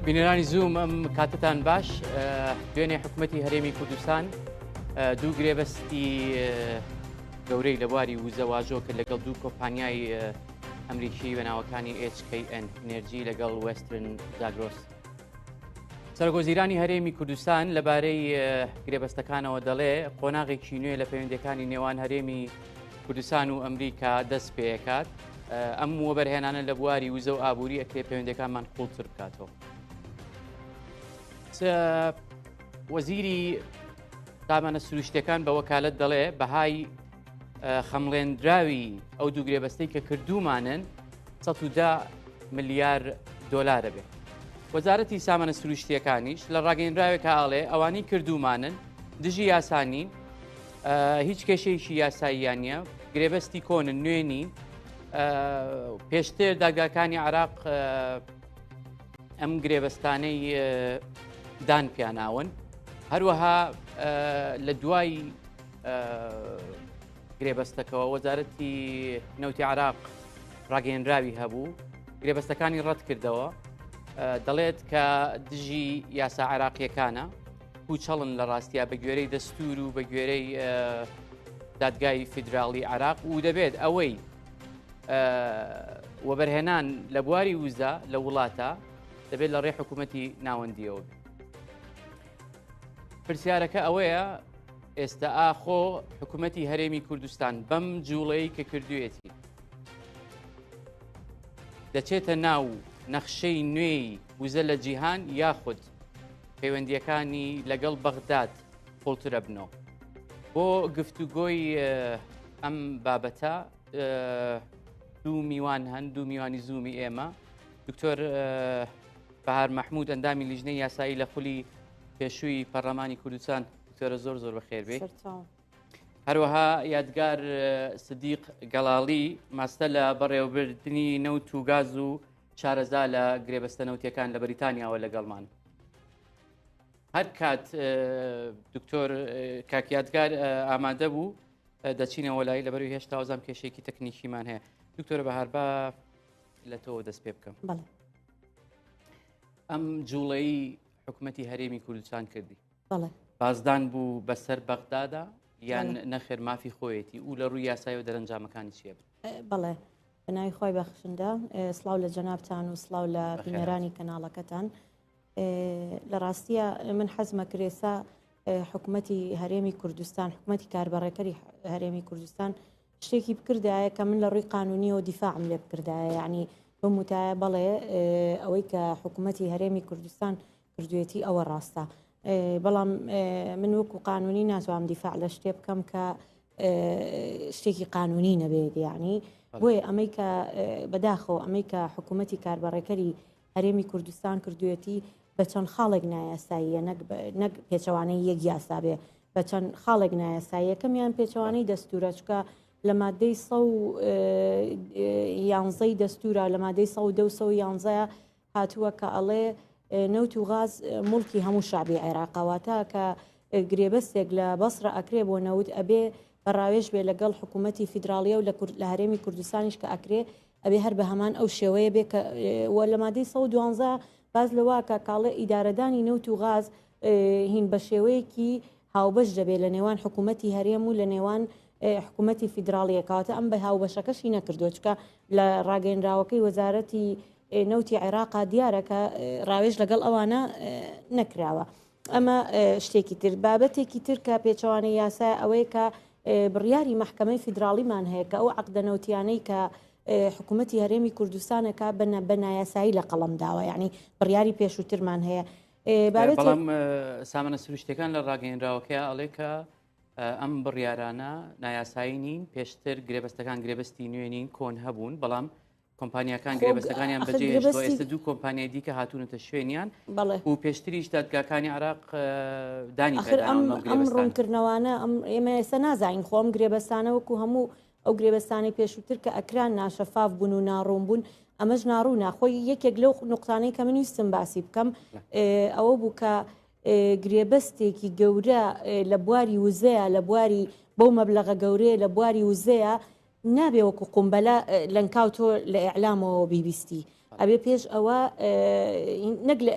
بینەرانی زوم ئەم کاتتان باش دوێنێ حکوومەتی هەرێمی کوردستان دوو گرێبەستی گەورەی لە بواری وزەواژۆ کرد لەگەڵ دوو کۆمپانیای ئەمریکی بەناوەکانی HKN ئێنەرجی لەگەڵ وێسترن زاگرۆس. سەرۆکوەزیرانی هەرێمی کوردستان لەبارەی گرێبەستەکانەوە دەڵێ قۆناغێکی نوێ لە پەیوەندیەکانی نێوان هەرێمی کوردستان و ئەمریکا دەست پێکات. ئەم وەبەرهێنانە لە بواری وزە و ئابووری ئەکرێ پەیوەندیەکانمان قوڵتر بکاتەوە. وەزیری دامانە سروشتەکان بە وەکالەت دەڵێ بەهای خەمڵێنراوی ئەو دوو گرێبەستەی کە کردومانن 110 ملیار دۆلارە بێت. وەزارەتی سامانە سروشتیەکانیش لە ڕاگەیەنراوێکە ئاڵێ ئەوانی کردومانن دژی یاسانین، هیچ کێشەیەکی یاساییان نیە، گرێبەستی کۆنن نوێنی. پێشتر داگاکانی عێراق ئەم گرێبەستانەی دان پیاناون، هەروەها لە دوای گرێبەستەکەەوە وەزارەتی نەوتی عێراق ڕاگەیەنراوی هەبوو، گرێبەستەکانی ڕەت کردەوە، دەڵێت کە دژی یاسا عێراقیەکانە پوچەڵن لە ڕاستیا بە گوێرەی دەستور و بە گوێرەی دادگای فیدراڵی عێراق و دەبێت ئەوەی وەبەرهێنان لە بواری وزە لە وڵاتە دەبێت لە ڕێ حکوومەتی ناوەندیەوە بێت. پرسیارەکە ئەوەیە ئێستا ئاخۆ حکوومەتی هەرێمی کوردستان بەم جوڵەی کە کردوێتی دەچێتە ناو نەخشەی نوێی وزە لە جیهان یاخود پەیوەندیەکانی لەگەڵ بەغداد قوڵترە بنەوە. بۆ گفتوگۆی ئەم بابەتە دوو میوان هەن، دوو میوانی زوومی ئێمە، دکتۆر بەهار مەحموود ئەندامی لیژنەی یاسایی لە خولی پێشووی پەرلەمانی کوردستان. دکتۆرە زۆر زۆر بەخێر بێ. هەروەها یادگار سدیق گەڵاڵی ماستە لە بەڕێوەبردننی نەوت و گاز و شارەزا لە گرێبەستە نەوتیەکان لە بەریتانیاوە لەگەڵمان. هەر کات دکتۆر کاکیادگار ئامادە بوو دەچینەوە لای لەبەروی هێشتا وەزام کێشێکی تەکنیکیمان هەیە. دکتۆرە بەهار با لە تۆ دەست پێ بکەم. ئەم جوڵەی حکوومەتی هەرێمی کوردستان کردی بازدان بوو بەسەر بەغدادا یان نەخێر مافی خۆیەتی و لە ڕووی یاسایی و دەرەنجامەکانی چیە؟ بەڵێ بەناوی خۆی بەخشندە سڵاو لە جەنابتان و سڵاو لە بینەرانی کەناڵەکەتان. لە ڕاستیە من حەزمە کرێسا حکوومەتی هەرێمی کوردستان، حکوومەتی کاربەڕێکەری هەرێمی کوردستان شتێکی بکردایە کە من لە ڕووی قانونیەوە دیفاعم لێ بکردایە، یعنی بم وتایە بەڵێ ئەوەی کە حکوومەتی هەرێمی کوردستان کردوێتی ئەوە ڕاستە. بەڵام من وەکو قانونی ناتوانم دیفاع لە شتێ بکەم کە شتێکی قانونی نەبێت. یعنی بۆیە ئەمەی کە بەداخەوە ئەمەی کە حکوومەتی کاربەڕێکەری هەرێمی کوردستان کردوێتی بە چەند خاڵێک نایاساییە، نەک پێچەوانەی یەک یاسا بێ، بە چەند خاڵێک نایاسایی. یەکەمیان پێچەوانەی دەستورە، چکە لە مادەی 111 دەستورە، لە مادەی 111 هاتووە کە ئەڵێ نەوت و غاز مڵکی هەموو شعبی عێراقەواتە کە گرێبەستێک لە بەسڕە ئەکرێ بۆ نەوت ئەبێ بەڕاوێژ بێ لەگەڵ حکوومەتی فیدراالیە و لە هەرێمی کوردستانیش کە ئەکرێ ئەبێ هەر بە هەمان ئەو شێوەیە بێ کە لە مادەی 112 باز لەواکە کاڵێ ئیدارەدانی نەوت و غاز هین بە شێوەیەکی هاوبەش دەبێت لە نێوان حکوومەتی هەرێم و لە نێوان حکوومەتی فیدراالیەکەواتە ئەم بە هاوبەشەکەشی نەکردو، چکە لە ڕاگەیەنراوەکەی وەزارەتی نەوتی عێراقا دیارەکە ڕاوێژ لەگەڵ ئەوانە نەکراوە. ئەمە شتێکی تر. بابەتێکی تر کە پێچەوانەی یاسای ئەوەیە کە بڕیاری مەحکەمەی فیدراالیمان هەیە کە ئەو عەقدە نەوتیانەی کە حکوومەتی هەرێمی کوردستانەکە بە نایاسایی لە قەڵەم داوە، یعنی بڕیاری پێشووترمان هەیە. بەڵام سامانە سروشتەکان لە ڕاگەیەنراوەکەی ئەڵێ کە ئەم بڕیارانە نایاسایی نین، پێشتر گرێبەستەکان گرێبەستی نوێنین کۆن هەبوون، بەڵام کۆمپانیەکان گرێبەستەکانیان بەجێهێشتووە. ئێستا دوو کۆمپانیای دیکە هاتوونەتە شوێنیان و پێشتریش دادگاکانی عێراق دانی ئەم ڕوونکردنەوانە ئێمە ئێستا نازانین خۆم گرێبەستانە وەکو هەموو ئەو گرێبەستانی پێشووتر کە ئەکران ناشەفاف بوون و ناڕوون بوون، ئەمەش ناڕوو ناخۆی یەکێک لەو نقطانەی کە من ویستم باسی بکەم ئەوە بوو کە گرێبەستێکی گەورە لە بواری وزەیە، لە بواری بەو مەبلەغە گەورەیە لە بواری وزەیە نابێ وەکو قومبەلە لەنکاو تۆ لە ئیعلامەوە بیبیستی ئەبێ پێش ئەوە نەگل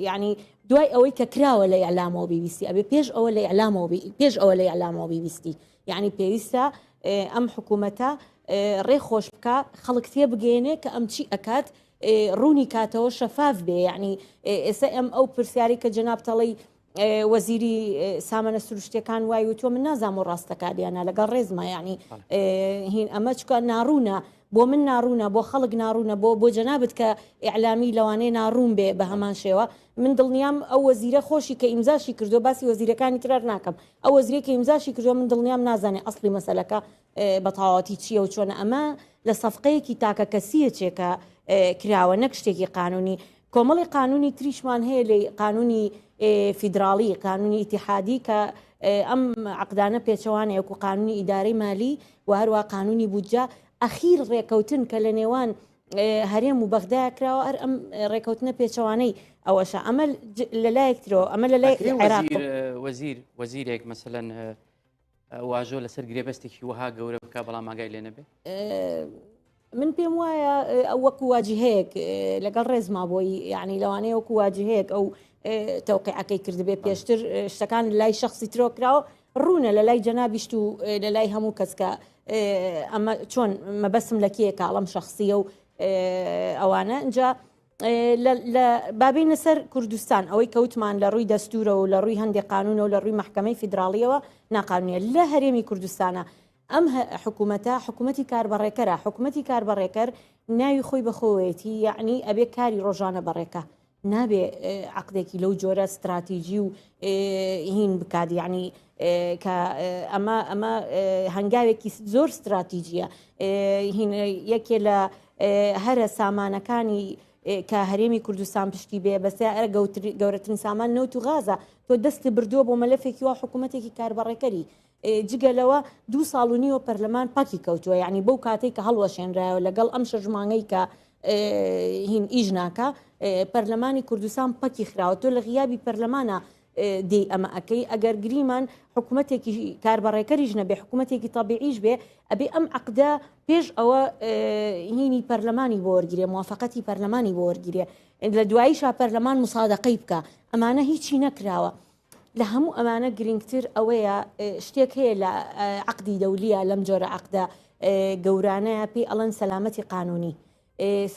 یعنی دوای ئەوەی کە کراوە لە ئیعلامەوە بیبیستی ئەبێ پێش ئەوە لە ئیعلامەوە پێش ئەوە لە ئیعلامەوە بیبیستی یعنی پێویستە ئەم حکوومەتە ڕێخۆش بکە خەڵک تێ بگەێنێ کە ئەم چی ئەکات ڕوونی کاتەوە شەفاف بێ یعنی ئێستا ئەم ئەو پرسیاری کە جەنابتەڵی وەزیری سامانە سروشتەکان وای وتووە من نازام و ڕاستەکاریانە لەگەڵ ڕێزمە یعنی هین ئەمە چکە ناڕوونە بۆ من ناڕوونە بۆ خەڵک ناڕوونە بۆ جەنابەت کە ئیعلامی لەوانەیە ناڕوون بێ بە هەمان شێوە من دڵنیام ئەو وەزیرە خۆشی کە ئیمزاشی کردو باسی وەزیرەکانی ترار ناکەم ئەو وەزیرە کە ئیمزاشی کردو من دڵنیام نازانێ ئەسڵی مەسەلەکە بە تەواوەتی چییە و چۆنە ئەمە لە سەفقەیەکی تاکە کەسیە چێکە کراوە نەک شتێکی قانونی کۆمەڵی قانونی تریشمان هەیە لە قانونی فیدراڵی قانونی ئیتیحادی کە ئەم عقدانە پێچەوانەیەک و قانونی ئیدارەی مالی و هەروە قانونی بودجە ئەخیر ڕێکەوتن کە لە نێوان هەرێم و بەغدایە کراوە ئەر ئەم ڕێکەوتنە پێچەوانەی ئەوەشە ئەمە لەلایەکترەوە ئەمە لەلای عێراق وەزیرێک مەسەلەن واژۆ لەسەر گرێبەستێکی وەها گەورە بکە بەڵام ئاگای لێ نەبێ من پێم وایە وەکو واجهەیەک لەگەڵ ڕێزما بۆی یعنی لەوانەیە وەکو واجهەیەک ئەو تەوقیعەکەی کردبێ پێشتر شتەکان لای شخصی ترۆ کراوە ڕوونە لە لای جەنابیشت و لە لای هەموو کەسکە ئەمە چۆن مەبەسم لە کێیەکە ئەڵەم شخصیە و ئەوانە اینجا لە بابینە سەر کوردستان ئەوەی کەوتمان لە ڕووی دەستورە و لە ڕووی هەندێک قانونە و لە ڕووی محکەمەی فیدراڵیەوە ناقانونیە لە هەرێمی کوردستانە ئەم حکوومەتە حکوومەتی کاربەڕێکەرە حکوومەتی کاربەڕێکەر ناوی خۆی بەخۆوەتی یعنی ئەبێ کاری ڕۆژانە بەڕێکە نابێ عقدێکی لەو جۆرە استراتیژی و هین بکات یعنی کە ئەمە هەنگاوێکی زۆر استراتیژیە یەکێ لە هەرە سامانەکانی کە هەرێمی کوردستان پشتی بێ بەسێ ئەرە گەورەترین سامان نەوت و غازە تۆ دەست بردووە بۆ مەلەفێکی وا حکوومەتێکی کاربەڕێکەری جگەلەوە 2 ساڵ و نیوە پەرلەمان پاکی کەوتووە یعنی بەو کاتێک کە هەڵوەشێنرایەوە لەگەڵ ئەم شەژمانگەی کە هین ئیژ ناکە پەرلەمانی کوردستان پەکی خراوە تۆ لە غیابی پەرلەمانە دێ ئەمە ئەەکەی ئەگەر گریمان حکوومەتێکی کاربەڕێکەریش نەبێ حکوومەتێکی تەبیعیش بێ ئەبێ ئەم عقدە پێش ئەوە هینی پەرلەمانی بۆ وەرگیرێ موافقەتی پەرلەمانی بۆ وەرگیرێ لە دواییشا پەرلەمان مسادەقەی بکە ئەمانە هیچی نەکراوە لە هەموو ئەمانە گرنگتر ئەوەیە شتێک هەیە لە عقدی دەولیە لەم جۆرە عقدە گەورانەیە پێی ئەڵەن سەلامەتی قانونی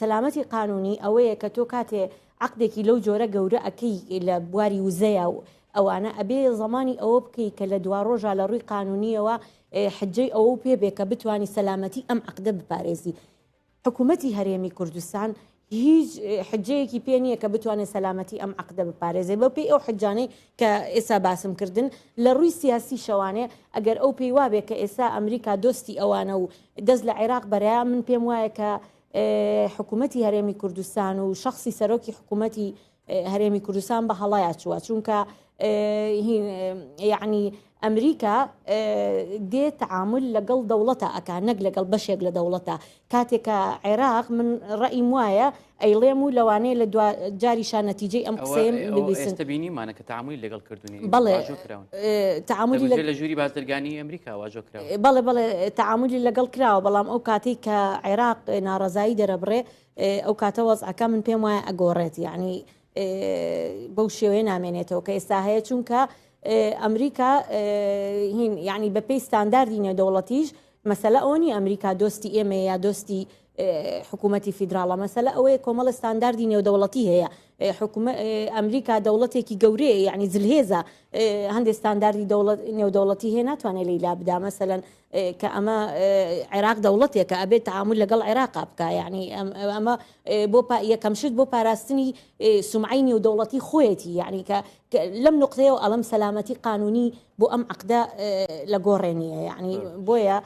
سەلامەتی قانونی ئەوەیە کە تۆ کاتێ عقدێکی لەو جۆرە گەورە ئەەکەی لە بواری وزەیە و ئەوانە ئەبێ زمانی ئەوە بکەی کە لە دوا ڕۆژە لە ڕووی قانونیەوە حجەی ئەوە پێ بێ کە بتوانی سەلامەتی ئەم عقدە بپارێزی حکوومەتی هەرێمی کوردستان هیچ حجەیەکی پێ نییە کە بتوانێت سەلامەتی ئەم عقدە بپارێزێ بە پێی ئەو حجانەی کە ئێستا باسم کردن لە ڕووی سیاسی شەوانێ ئەگەر ئەو پێی وابێ کە ئێستا ئەمریکا دۆستی ئەوانە و دەست لە عێراق بەرەیە من پێم وایە کە حکوومەتی هەرێمی کوردستان و شخصی سەرۆکی حکوومەتی هەرێمی کوردستان بە هەڵایە چووە چونکە یعنی ئەمریکا دێ تعامل لەگەڵ دەوڵەتە ئەکا نەک لەگەڵ بەشێک لە دەوڵەتە کاتێکە عێراق من ڕئیم وایە ئەیڵێم و لەوانەیە لە جاریشان نەتیجەی ئەم قسەیم ببیستبینیمانە کە تعاملی لەگەڵ کردوونی بەڵێ تعاملی لە ژووری بازرگانی ئەمریکا واژۆ کراوە بەڵێ تعاملی لەگەڵ کراوە بەڵام ئەو کاتێک کە عێراق ناڕەزایی دەرەبڕێ ئەو کاتە وەزعەکە من پێم وایە ئەگۆڕێت یعنی بەو شێوەیە نامێنێتەوە کە ئێستا هەیە چونکە ئەمریکا هین یعنی بەپێی ستانداردی نێودەوڵەتیش مەسەلە ئەوە نیە ئەمریکا دۆستی ئێمە یا دۆستی حکوومەتی فیدراڵە مەسەلە ئەوەیە کۆمەڵە ستانداردی نێودەوڵەتی هەیە ئەمریکا دەوڵەتێکی گەورەیە یعنی زلهێزە هەندێک ستانداردی نێودەوڵەتی هەیە ناتوانێت لەیلا بدا مەسەلەن کە ئەمە عێراق دەوڵەتێکە ئەبێت تعامل لەگەڵ عێراق بکە یعنی ئەمە بۆ یەکەم شت بۆ پاراستنی سومعی نێودەوڵەتی خۆیەتی یعنی کە لەم نقطەیەوە ئەڵەم سەلامەتی قانونی بۆ ئەم عقدە لە گۆڕێنیە یعنی بۆیە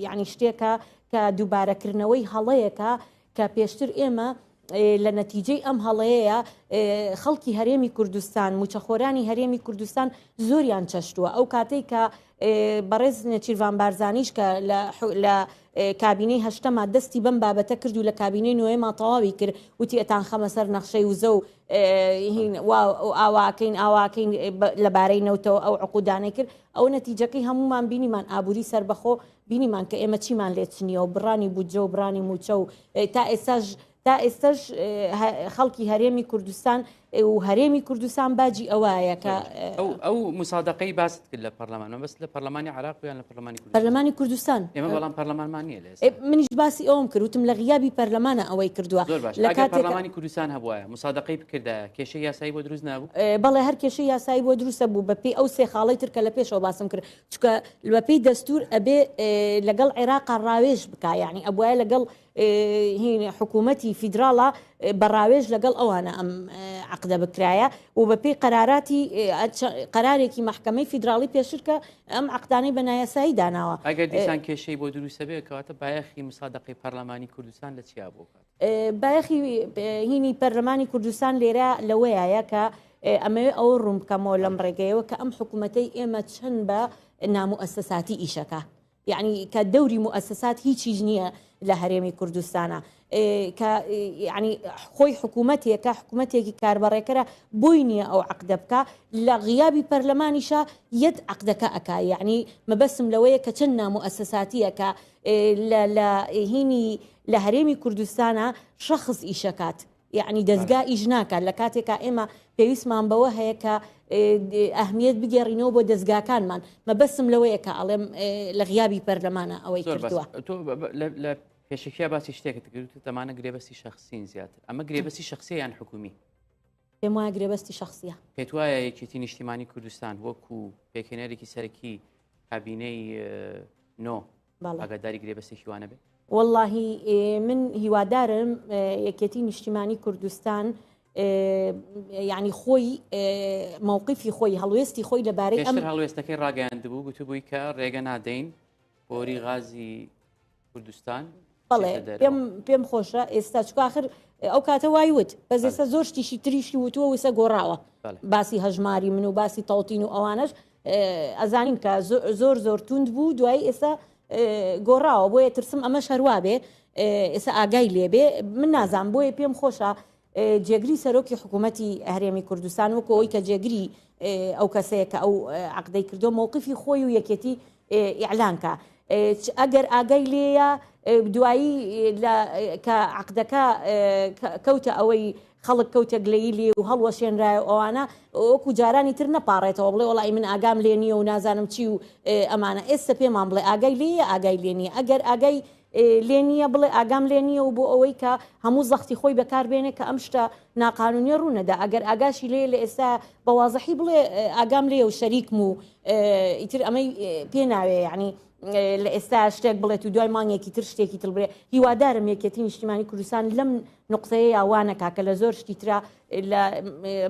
یعنی شتێکە کە دووبارەکردنەوەی هەڵەیەکە کە پێشتر ئێمە لە نەتیجەی ئەم هەڵەیە خەڵکی هەرێمی کوردستان موچەخۆرانی هەرێمی کوردستان زۆریان چەشتووە ئەو کاتەی کە بەڕێز نەچیروان بارزانیش کە لە کابینەی هەشتەما دەستی بەم بابەتە کرد و لە کابینەی نوێما تەواوی کرد وتی ئەتان خەمە سەر نەخشەی وزە و ئاواکەین لەبارەی نەوتەوە ئەو عقودانەی کرد ئەو نەتیجەکەی هەمومان بینیمان ئابووری سربەخۆ بینیمان کە ئێمە چیمان لێ چنیە و بڕانی بودجە و بڕانی موچە و تا ئێستاش خەڵکی هەرێمی کوردستان و هەرێمی کوردستان باجی ئەوایە کە ئەو مسادقەی باست کرد لە پەرلەمانەوە بەس لە پەرلەمانی عراق یان لە پەرلەمانی کوردستان ئێمە بەڵام پەرلەمانمان نییە لێ منیش باسی ئەوم کردوتم لە غیابی پەرلەمانە ئەوەی کردووە لە پەرلەمانی کوردستان هەبووە مسادقەی بکردە کێشەی یاسایی بۆ دروست نبوو بەڵێ هەر کێشەی یاسایی بۆ دروستە بوو بەپێی ئەو سێ خاڵی تر کە لە پێشەوە باسم کرد چکە بەپێی دەستور ئەبێ لەگەڵ عێراقا ڕاوێژ بکە یعنی ئەبوایە لەگەڵ حکوومەتی فیدراڵە بەڕاوێژ لەگەڵ ئەوانە ئەم عقدە بکرایە و بەپێی قەرارێکی محکەمەی فیدراڵی پێشرکە ئەم عقدانەی بە نایاسایی داناوە ئەگەر دیسان کێشەی بۆ دروستە بێ کەواتە بایەخی مسادقەی پەرلەمانی کوردستان لە چیا بۆ بایەخی هینی پەرلەمانی کوردستان لێرە لەوەیە کە ئەمەوێ ئەو ڕوون بکەمەوە لەم ڕێگەیەوە کە ئەم حکوومەتەی ئێمە چەند بە ناموئەسساتی ئیشەکە یعنی کە دەوری مؤسسات هیچیش نییە لە هەرێمی کوردستانە کە یعنی خۆی حکوومەتێکە حکوومەتێکی کاربڕێکەرە بۆی نییە ئەو عقدە بکە لە غیابی پەرلەمانیشە یەت عقدەکە ئەکا یعنی مەبەسم لەوەیە کە چەند ناموئەسساتیەکە لە هینی لە هەرێمی کوردستانە شەخص ئیشەکات یعنی دەستگا ئیش ناکات لە کاتێکا ئێمە پێویستمان بەوە هەیە کە ئەهمیەت بگەڕینەوە بۆ دەستگاکانمان مەبەسم لەوەیە کە ئەڵێم لە غیابی پەرلەمانە ئەوەی کردووە لە پێشکیە باسی شتێکت کرد تەمانە گرێبەستی شخصین زیاتر ئەمە گرێبەستی شخصی یان حکومی پێم وایە گرێبەستی شخصیە پێت وایە یەکێتی نیشتیمانی کوردستان وەکو پێکێنەرێکی سەرەکی کابینەی نۆ ئاگاداری گرێبەستێکی وانە بێت واللهی من هیوادارم یەکێتی نیشتیمانی کوردستان یعنی خۆی مووقفی خۆی هەڵوێستی خۆی لەبارەی ئەم هەڵوێستەکەی ڕاگەیاندبوو گوتبووی کە ڕێگە نادەین بۆری غازی کوردستان بەڵێ پێم خۆشە ئێستا چکاخر ئەو کاتە وایوت بەس ئێستا زۆر شتیشی تریشی وتووە وسە گۆڕاوە باسی هەژماری من و باسی تەڵتین و ئەوانش ئەزانین کە زۆر توند بوو دوایی ئێستا گۆڕاوە بۆیە ترسم ئەمە شەروا بێ ئێستا ئاگای لێبێ من نازان بۆیە پێم خۆشە جێگری سەرۆکی حکوومەتی هەرێمی کوردستان وەکو ئەوی کە جێگری ئەو کەسەیە کە ئەو عقدەی کردو مووقفی خۆی و یەکێتی ئیعلانکە ئەگەر ئاگای لێیە دوایی کە عقدەکە کەوتە ئەوەی خەڵک کەوتە گلەیی لێ و هەڵوەشێنرایە ئەوانە وەکو جارانی تر نەپارڕێتەوە بڵێ وڵی من ئاگام لێ نییە و نازانم چی و ئەمانە ئێستا پێمان بڵێ ئاگای لێیە ئاگای لێ نییە ئەگەر ئاگای لێ نییە بڵێ ئاگام لێ نییە و بۆ ئەوەی کە هەموو زەختی خۆی بەکاربێنێ کە ئەم شتە ناقانونیە ڕوونەدا ئەگەر ئاگاشی لێ لە ئێستا بەوازەحی بڵێ ئاگام لێ و شەریکم و ئیتر ئەمەی پێ ناوێ یعنی لە ئێستا شتێک بڵێت و دوای مانگێکی تر شتێکی تر بڵێ هیوادارم یەکێتی نیشتیمانی کوردستان لەم نقطەیە یاوانەکە کە لە زۆر شتی ترا لە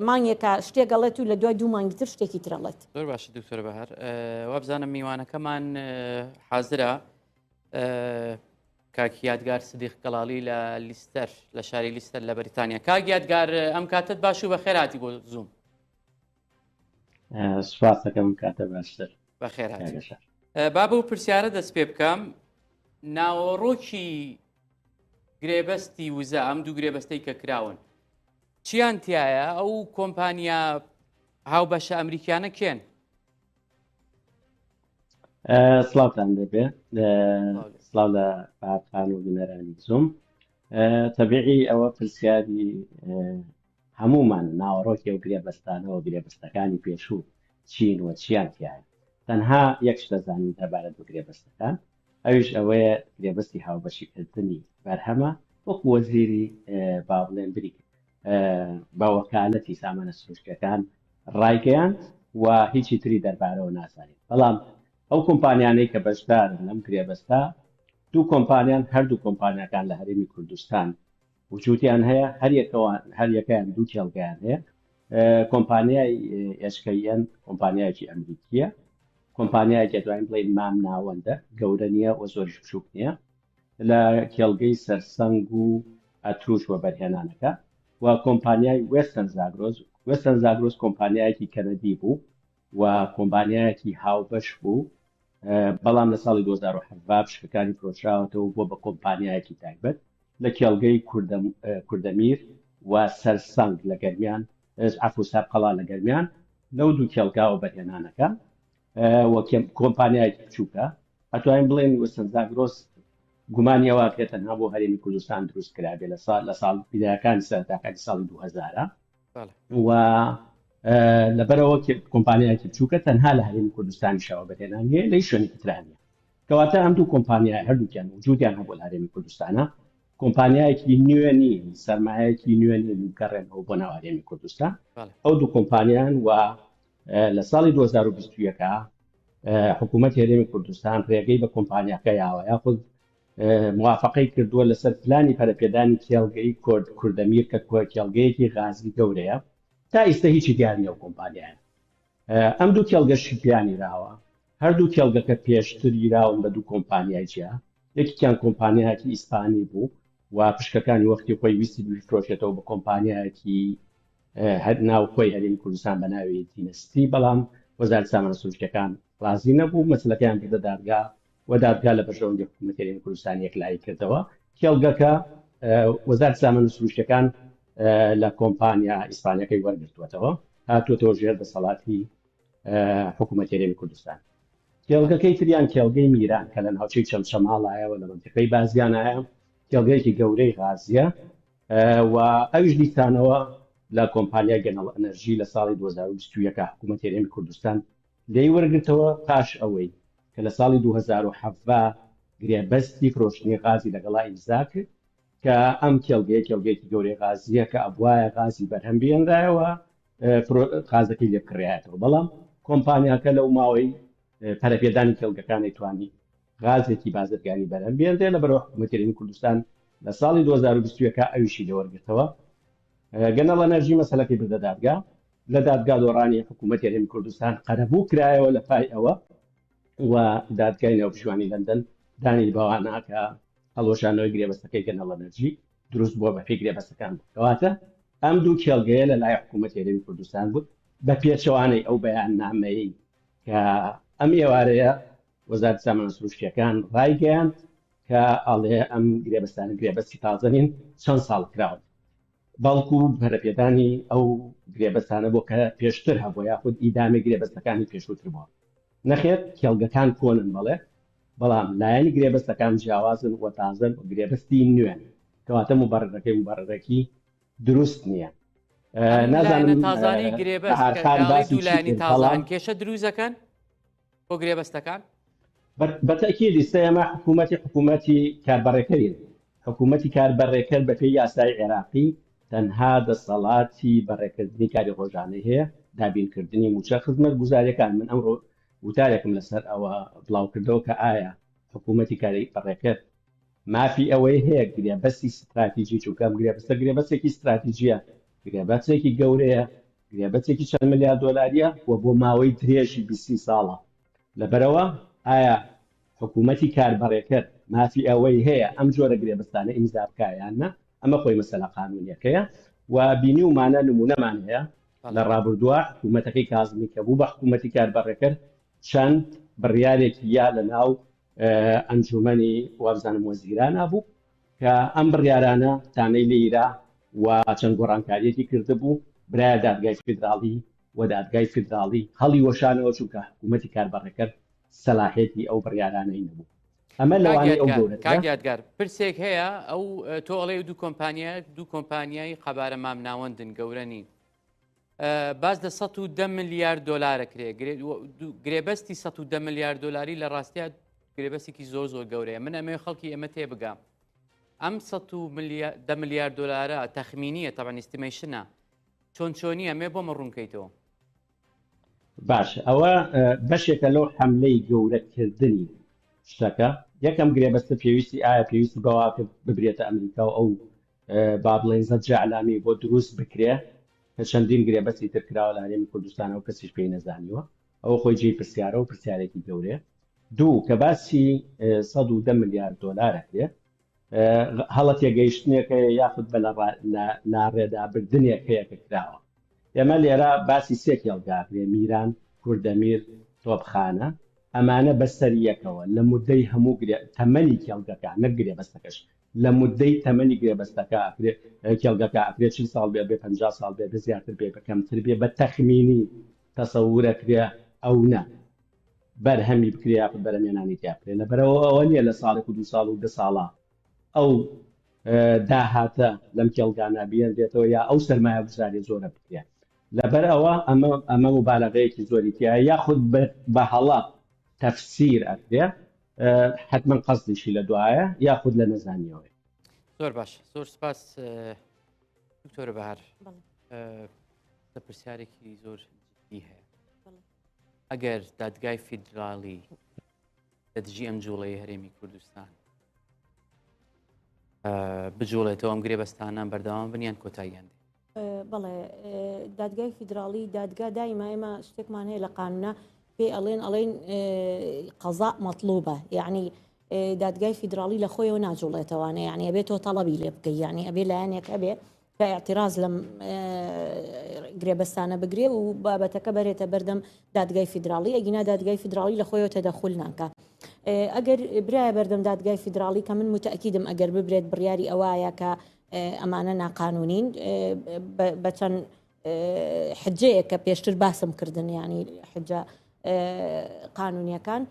مانگێکە شتێک گەڵێت و لە دوای دوو مانگی تر شتێکی ترەڵێت زۆر باشە دکتۆر بەهار وابزانم میوانەکەمان حازرە کاک یادگار سدیق کەڵاڵی لە لیستەر لە شاری لیستەر لە بەریتانیا کاک یادگار ئەم کاتت باش و بەخێراتی بۆ زووم سوپاس دەکەم کاتە باشتر بەخێراتی با بەو پرسیارە دەست پێ بکەم ناوەڕۆکی گرێبەستی وزە ئەم دوو گرێبەستەی کە کراون چیان تایە ئەو کۆمپانیا هاوبەشە ئەمریکیانە کێن سڵاوتان دەبێت سڵاو لە پاپان و بنەرانی زوم تەبیعی ئەوە پرسیاری هەمومان ناوەڕۆکی ئەو گرێبەستانەوە گرێبەستەکانی پێشوو چین و چیان تایە تەنها یەک شت دەزانین دەبارەت بە گرێبەستەکان ئەویش ئەوەیە گرێبەستی هاوبەشیکردنی بەرهەمە وەکو وەزیری با بڵێن بریک بە وەکالەتی سامانە سروشتەکان ڕایگەیاند و هیچی تری دەربارەوە نازانین بەڵام ئەو کۆمپانیانەی کە بەشدارن لەم گرێبەستە دوو کۆمپانیان هەردوو کۆمپانیەکان لە هەرێمی کوردستان وجودیان هەیە هەر یەکەیان دوو کێڵگەیان هەیە کۆمپانیای ئێشکەیەن کۆمپانیایکی ئەمریکیە کۆمپانیایەکە دوایین بڵێن مام ناوەندە گەورە نییە و زۆر بچووک نییە لە کێڵگەی سەرسەنگ و ئەتروش وە بەرهێنانەکە و کۆمپانیای وێستەن زاگرۆس کۆمپانیایەکی کەنەدی بوو و کۆمپانیایەکی هاوبەش بوو بەڵام لە ساڵی 2017 پشکەکانی فرۆشراوەتەوە بۆ بە کۆمپانیایەکی تایبەت لە کێڵگەی کوردەمیر و سەرسەنگ لە گەرمیان عەفو سەرقەڵا لە گەرمیان لەو دوو کێڵگاوە بەرهێنانەکە وە کۆمپانیایەکی بچووکە ئەتوانین بڵێن وێستەن زاگرۆس گومانی ئەوە کە تەنها بۆ هەرێمی کوردستان دروست کرابێ لە ساڵ پیداکانی سەرەتاکانی ساڵی 2000 و لەبەرەوە کۆمپانیایەکی بچووکە تەنها لە هەرێمی کوردستانی شەوە بەرهێنانیە لەی شوێنێکی ترانیە کەواتە ئەم دوو کۆمپانیای هەردووکیان وجودیان هەبوو لە هەرێمی کوردستانە کۆمپانیایەکی نوێ نین سەرمایەکی نوێ نین گەڕێنەوە بۆ ناو هەرێمی کوردستان ئەو دوو کۆمپانیان و لە ساڵی 2021 حکوومەتی هەرێمی کوردستان ڕێگەی بە کۆمپانیاکە یاوە یاخود موافقەی کردووە لەسەر پلانی پەرەپێدانی کێڵگەی کوردەمیر کە کێڵگەیەکی غازی گەورەیە تا ئێستا هیچی دیار نییە کۆمپانیایە ئەم دوو کێڵگەشی پیانی راوە هەردوو کێڵگەکە پێشتری راون بە دوو کۆمپانیای جیا یەکیان کۆمپانیایەکی ئیسپانی بوو و پشکەکانی وەختی خۆی ویستی بفرۆشێتەوە بە کۆمپانیایەکی هەر ناو خۆی هەرێمی کوردستان بە ناوی دینەستی بەڵام وەزارەتی سامانە سروشتیەکان ڕازی نەبوو مەسلەکەیان بردە دادگا و دادگا لە بەشەوەندی حکوومەتی هەرێمی کوردستان یەکلایی کردەوە کێڵگەکە وەزارەتی سامانە سروشتیەکان لە کۆمپانیا ئیسپانیەکەی وەرگرتووەتەوە هاتووەتەوە ژێر دەسەڵاتی حکوومەتی هەرێمی کوردستان کێڵگەکەی تریان کێڵگەی میران کە لە ناوچەی چەمچەماڵایەوە لە منتیقەی بازیانایە کێڵگەیەکی گەورەی غازیە و ئەویش دیسانەوە لە کۆمپانیای گەنەڵ ئەنەرژی لە ساڵی 2021 حکوومەتی هەرێمی کوردستان لێی وەرگرتەوە پاش ئەوەی کە لە ساڵی 2017 گرێبەستی فرۆشتنی غازی لەگەڵا ئیمزا کرد کە ئەم کێڵگەیەکی گەورەی غازیە کە ئەبوایە غازی بەرهەم بێنرایەوە غازەکەی لێبکڕایەتەوە بەڵام کۆمپانیاکە لەو ماوەی پەرەپێدانی کێڵگەکانی توانی غازێکی بازرگانی بەرهەم بێنرێ لەبەرەوە حکوومەتی هەرێمی کوردستان لە ساڵی 2021 ئەویشی لێوەرگرتەوە گەنەڵ ئەنەرژی مەسەلەکەی بردە دادگا لە دادگا دۆڕانی حکوومەتی هەرێمی کوردستان قەرەبوو کرایەوە لە پای ئەوە و دادگای نێوپشوانی لەندەن دانی بەوانە کە هەڵۆشانەوەی گرێبەستەکەی گەنەڵ ئەنەرژی دروست بووە بە پێی گرێبەستەکان کەواتە ئەم دوو کێڵگەیە لە لای حکوومەتی هەرێمی کوردستان بوو بە پێچەوانەی ئەو بەیاننامەیەی کە ئەم ئێوارەیە وەزارەتی سامانە سروشتیەکان ڕایگەیاند کە ئەڵێ ئەم گرێبەستانە گرێبەستی تازەنین چەند ساڵ کراون بەڵکو پەرەپێدانی ئەو گرێبەستانە بۆ کە پێشتر هەبووە یاخود ئیدامی گرێبەستەکانی پێشووتر بووە نەخێت کێڵگەکان کۆنن بەڵێ بەڵام لایەنی گرێبەستەکان جیاوازن و تازن و گرێبەستی نوێن کەواتە مبەرڕەکەی دروست نییە نازانم تازانی گرێبەست لایەنی تازان کێشە دروستەکەن بۆ گرێبەستەکان بەتەکیدی ئێمە حکوومەتی کاربەڕێکەرین حکوومەتی کاربەڕێکەر بە پێی یاسای عێراقی تەنها دەسەڵاتی بەڕێکردنی کاری ڕۆژانەی هەیە دابینکردنی موچە خزمەت گوزاریەکان من ئەمڕۆ وتارێکم لەسەر ئەوە بڵاو کردەوە کە ئایا حکوومەتی کاری بەڕێکەر مافی ئەوەی هەیە گرێبەستی استراتیژی چووکەم گرێبەستێکی استراتیژیە گرێبەستێکی گەورەیە گرێبەستێکی چەند ملیارد دۆلاریە و بۆ ماوەی درێژی 20 ساڵە لەبەرەوە ئایا حکوومەتی کاربەڕێکەر مافی ئەوەی هەیە ئەم جۆرە گرێبەستانە ئیمزا بکایانە ئەمە خۆی مەسەلە قانونیەکەیە و بینی ومانە نمونەمان هەیە لە ڕابردووە حکوومەتەکەی کازمی کە بوو بە حکوومەتی کاربەڕێکەر چەند بڕیارێکی یا لە ناو ئەنجومەنی وابزانم وەزیران بوو کە ئەم بڕیارانە تانەی لێیرا و چەند گۆڕانکاریەتی کردبوو برایە دادگای فیدراڵی و دادگای فیدراڵی هەڵی وەشانەوە چووکە حکوومەتی کاربەڕێکەر سەلاحێتی ئەو بڕیارانەی نەبوو ئەمە لەوانەیە ئەو گەورە کاگیادگار پرسێک هەیە ئەو تۆڵێ دوو کۆمپانیای قەبارە مامناوەندن گەورەنی باز لە 110 میلیارد دۆلارە کرێ گرێبەستی 110 میلیارد دۆلاری لە ڕاستیات گرێبەستێکی زۆر گەورەیە من ئەمێ خەڵکی ئێمە تێبگام ئەم 110 میلیارد دۆلارە تەخمینیە تەبەن ئیستیمیشنە چۆنیە ئەمێ بۆمە ڕوونکەیتەوە باش ئەوە بەشێکە لەو حەملەی گەورەکردنی شتەکە یەکەم گرێبەستە پێویستی بەوا ببرێتە ئەمریکا و ئەو با بڵێن زەجە عەلامی بۆ دروست بکرێ کە چەندین گرێبەستی تر کراوە لە هەرێمی کوردستانەوە کەسیش پێی نەزانیوە ئەوە خۆی جێی پرسیارە و پرسیارێکی گەورەیە دوو کە باسی 110 میلیارد دۆلارە کرێ هەڵە تێگەیشتنێکە یاخود بە ناڕێدابردنێک هەیە کە کراوە. ئێمە لێرە باسی سێ کێڵگاکرێ: میران، کوردەمیر، تۆپخانە. ئەمانە بەسەریەکەوە لە مودەی هەموو تەمەنی کێڵگەکە، نەگرێ بەستەکەش، لە مودەی تەمەنی گرێبەستەکە کێڵگەکە ئەکرێت 40 ساڵ بێ، 50 ساڵ بێ، زیاتر بێ، بەکەمتر بێ، بە تەخمینی تەسەورەکرێ ئەو نە بەرهەمی بکرێ یاخود بەرهەمێنانی تیاکرێ. لەبەرەوە ئەوە نییە لە ساڵێک و 2 ساڵ و 2 ساڵە ئەو داهاتە لەم کێڵگانە بێنرێتەوە یا ئەو سەرمایە گوزاری زۆرە بکرێت. لەبەر ئەوە ئەمە مبالغەیەکی زۆری تایە، یاخود بە هەڵە تەفسیر ئەکرێ، حتمما قەزدیشی لە دوایە یاخود لە نەزانیەوەی. زۆر باش، زۆر سپاس دکتۆرە بەهار. پرسیارێکی زۆر جدی هەیە. ئەگەر دادگای فیدرالی لە دژی ئەم جوڵەی هەرێمی کوردستان بجوڵێتەوە ئەم گرێبەستانان بەردەوام بنیان کۆتاییان دێ؟ بەڵێ، دادگای فیدرالی دادگا دایما ئێمە شتێکمان هەیە لە قانونە پێی ئەڵێن قەزا مەطلوبە، یعنی دادگای فیدرالی لە خۆیەوە ناجوڵێتەوانە، یعنی ئەبێت تۆ تەڵەبی لێ بکەی، یعنی ئەبێ لایەنێک هەبێ کە اعتراز لەم گرێبەستانە بگرێ و بابەتەکە بەرێتە بەردەم دادگای فیدرالی. ئەگینا دادگای فیدرالی لە خۆیەوە تەدەخول ناکە. ئەگەر برایە بەردەم دادگای فیدرالی، کە من متەئەکیدم ئەگەر ببرێت بڕیاری ئەوایە کە ئەمانە ناقانونین، بە چەند حجەیە کە پێشتر باسم کردن، ینی حجە قانونیەکان،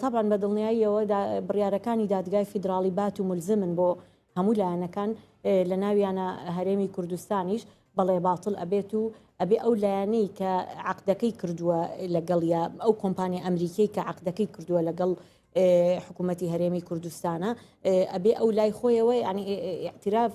طبعاً بە دڵنیاییەوە بڕیارەکانی دادگای فیدرالی بات و ملزمن بۆ هەموو لایەنەکان لە ناویانە هەرێمی کوردستانیش، بەڵێ باتڵ ئەبێت و ئەبێ ئەو لایەنەی کە عەقدەکەی کردووە لەگەڵ یا ئەو کۆمپانیا ئەمریکای کە عەقدەکەی کردووە لەگەڵ حکوومەتی هەرێمی کوردستانە، ئەبێ ئەو لای خۆیەوە، ینی اعتراف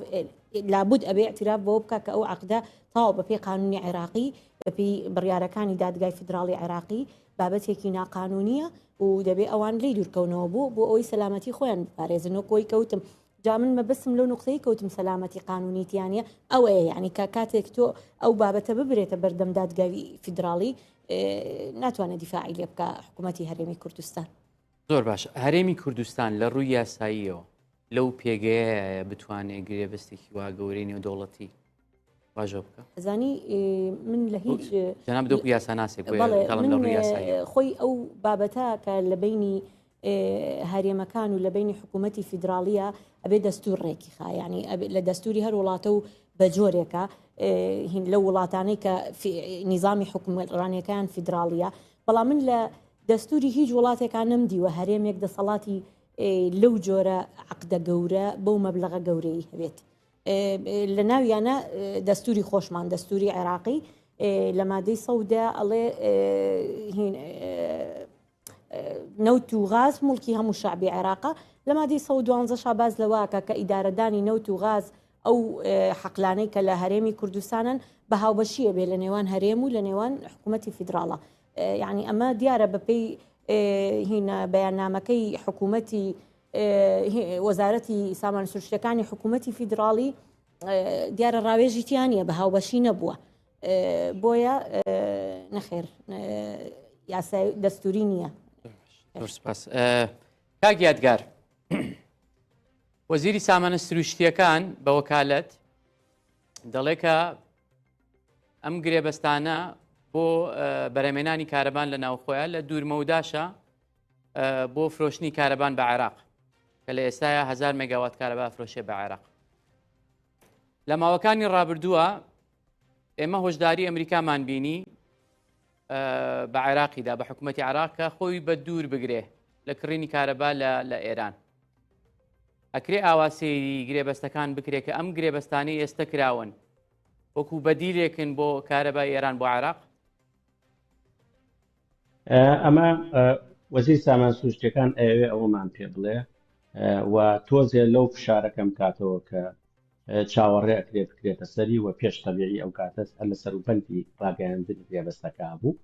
لابد ئەبێ اعتراف بۆ بکە کە ئەو عەقدە تاو بەپێی قانونی عێراقی، بەپێی بڕیارەکانی دادگای فیدرالی عێراقی بابەتێکی ناقانونیە و دەبێ ئەوان لی دوورکەونەوە بۆ ئەوەی سەلامەتی خۆیان بپارێزن. وەکۆی کەوتم جا من مەبەستم لەو نقطەی کەوتم سەلامەتی قانونیتیانە ئەوەیە، یعنی کە کاتێک تۆ ئەو بابەتە ببرێتە بەردەم دادگای فیدرالی ناتوانێت دیفاعی لێ بکە حکوومەتی هەرێمی کوردستان. زۆر باش. هەرێمی کوردستان لە ڕووی یاساییەوە لەو پێگەیە بتوانێت گرێبەستێکی وا گەورەی نێودەوڵەتی واژۆ بکە؟ زانی من لە هیچ جەناب دۆ یاساناسێک خۆی ئەو بابەتە کە لە بینی هەرێمەکان و لە بینی حکوومەتی فیدرالیە ئەبێ دەستور ڕێکی خا، ینی لە دەستوری هەر وڵاتە و بە جۆرێکە لە وڵاتانەی کە نیزامی حکومەتڕانیەکان فیدرالیە، بەڵام من لە دەستوری هیچ وڵاتێکان نەمدیوە هەرێمێک دەسەڵاتی لەو جۆرە عەقدە گەورە بەو مەبلەغە گەورەی هەبێت. لە ناویانە دەستوری خۆشمان، دەستوری عێراقی لە مادەی سەودا ئەڵێ نەوت و غاز مڵکی هەموو شعبی عێراقە، لە مادەی 112 باز لەواکە کە ئیدارەدانی نەوت و غاز ئەو حەقلانەی کە لە هەرێمی کوردستانن بە هاوبەشیە بێ لە نێوان هەرێم و لە نێوان حکوومەتی فیدراڵە. یعنی ئەمە دیارە بەپێی هینە بەیاننامەکەی حکوومەتی وەزارەتی سامان سروشتەکانی حکوومەتی فیدراڵی دیارە ڕاوێژی تیانە بە هاوبەشی نەبووە، بۆیە نەخێر یاسای دەستوری نییە. سپاس. کاک یادگار، وەزیری سامانە سروشتیەکان بە وەکالەت دەڵێ کە ئەم گرێبەستانە بۆ بەرهەمێنانی کارەبان لە ناوخۆیان لە دوورمەوداشە بۆ فرۆشتنی کارەبان بە عێراق، کە لە ئێستاە 1000 مێگاوات کارەبا فرۆشێ بە عێراق. لە ماوەکانی ڕابردووە ئێمە هۆشداری ئەمریکامان بینی بە عێراقیدا بە حکوومەتی عێراق کە خۆی بە دوور بگرێ لە کڕینی کارەبا لە ئێران. ئەکرێ ئاواسەیەری گرێبەستەکان بکرێت کە ئەم گرێبەستانەی ئێستا کراون وەکو بەدیلێکن بۆ کارەبای ئێران بۆ عێراق؟ ئەمە وەزیر سامان سروشتیەکان ئەوێ ئەوەمان پێ بڵێ و تۆزێ لەو فشارەکەم کاتەوە کە چاوەڕێ ئەکرێت بکرێتە سەری و پێش تەبیعی ئەو کاتەس لە سەروبەندی ڕاگەیاندنی گرێبەستەکە بوو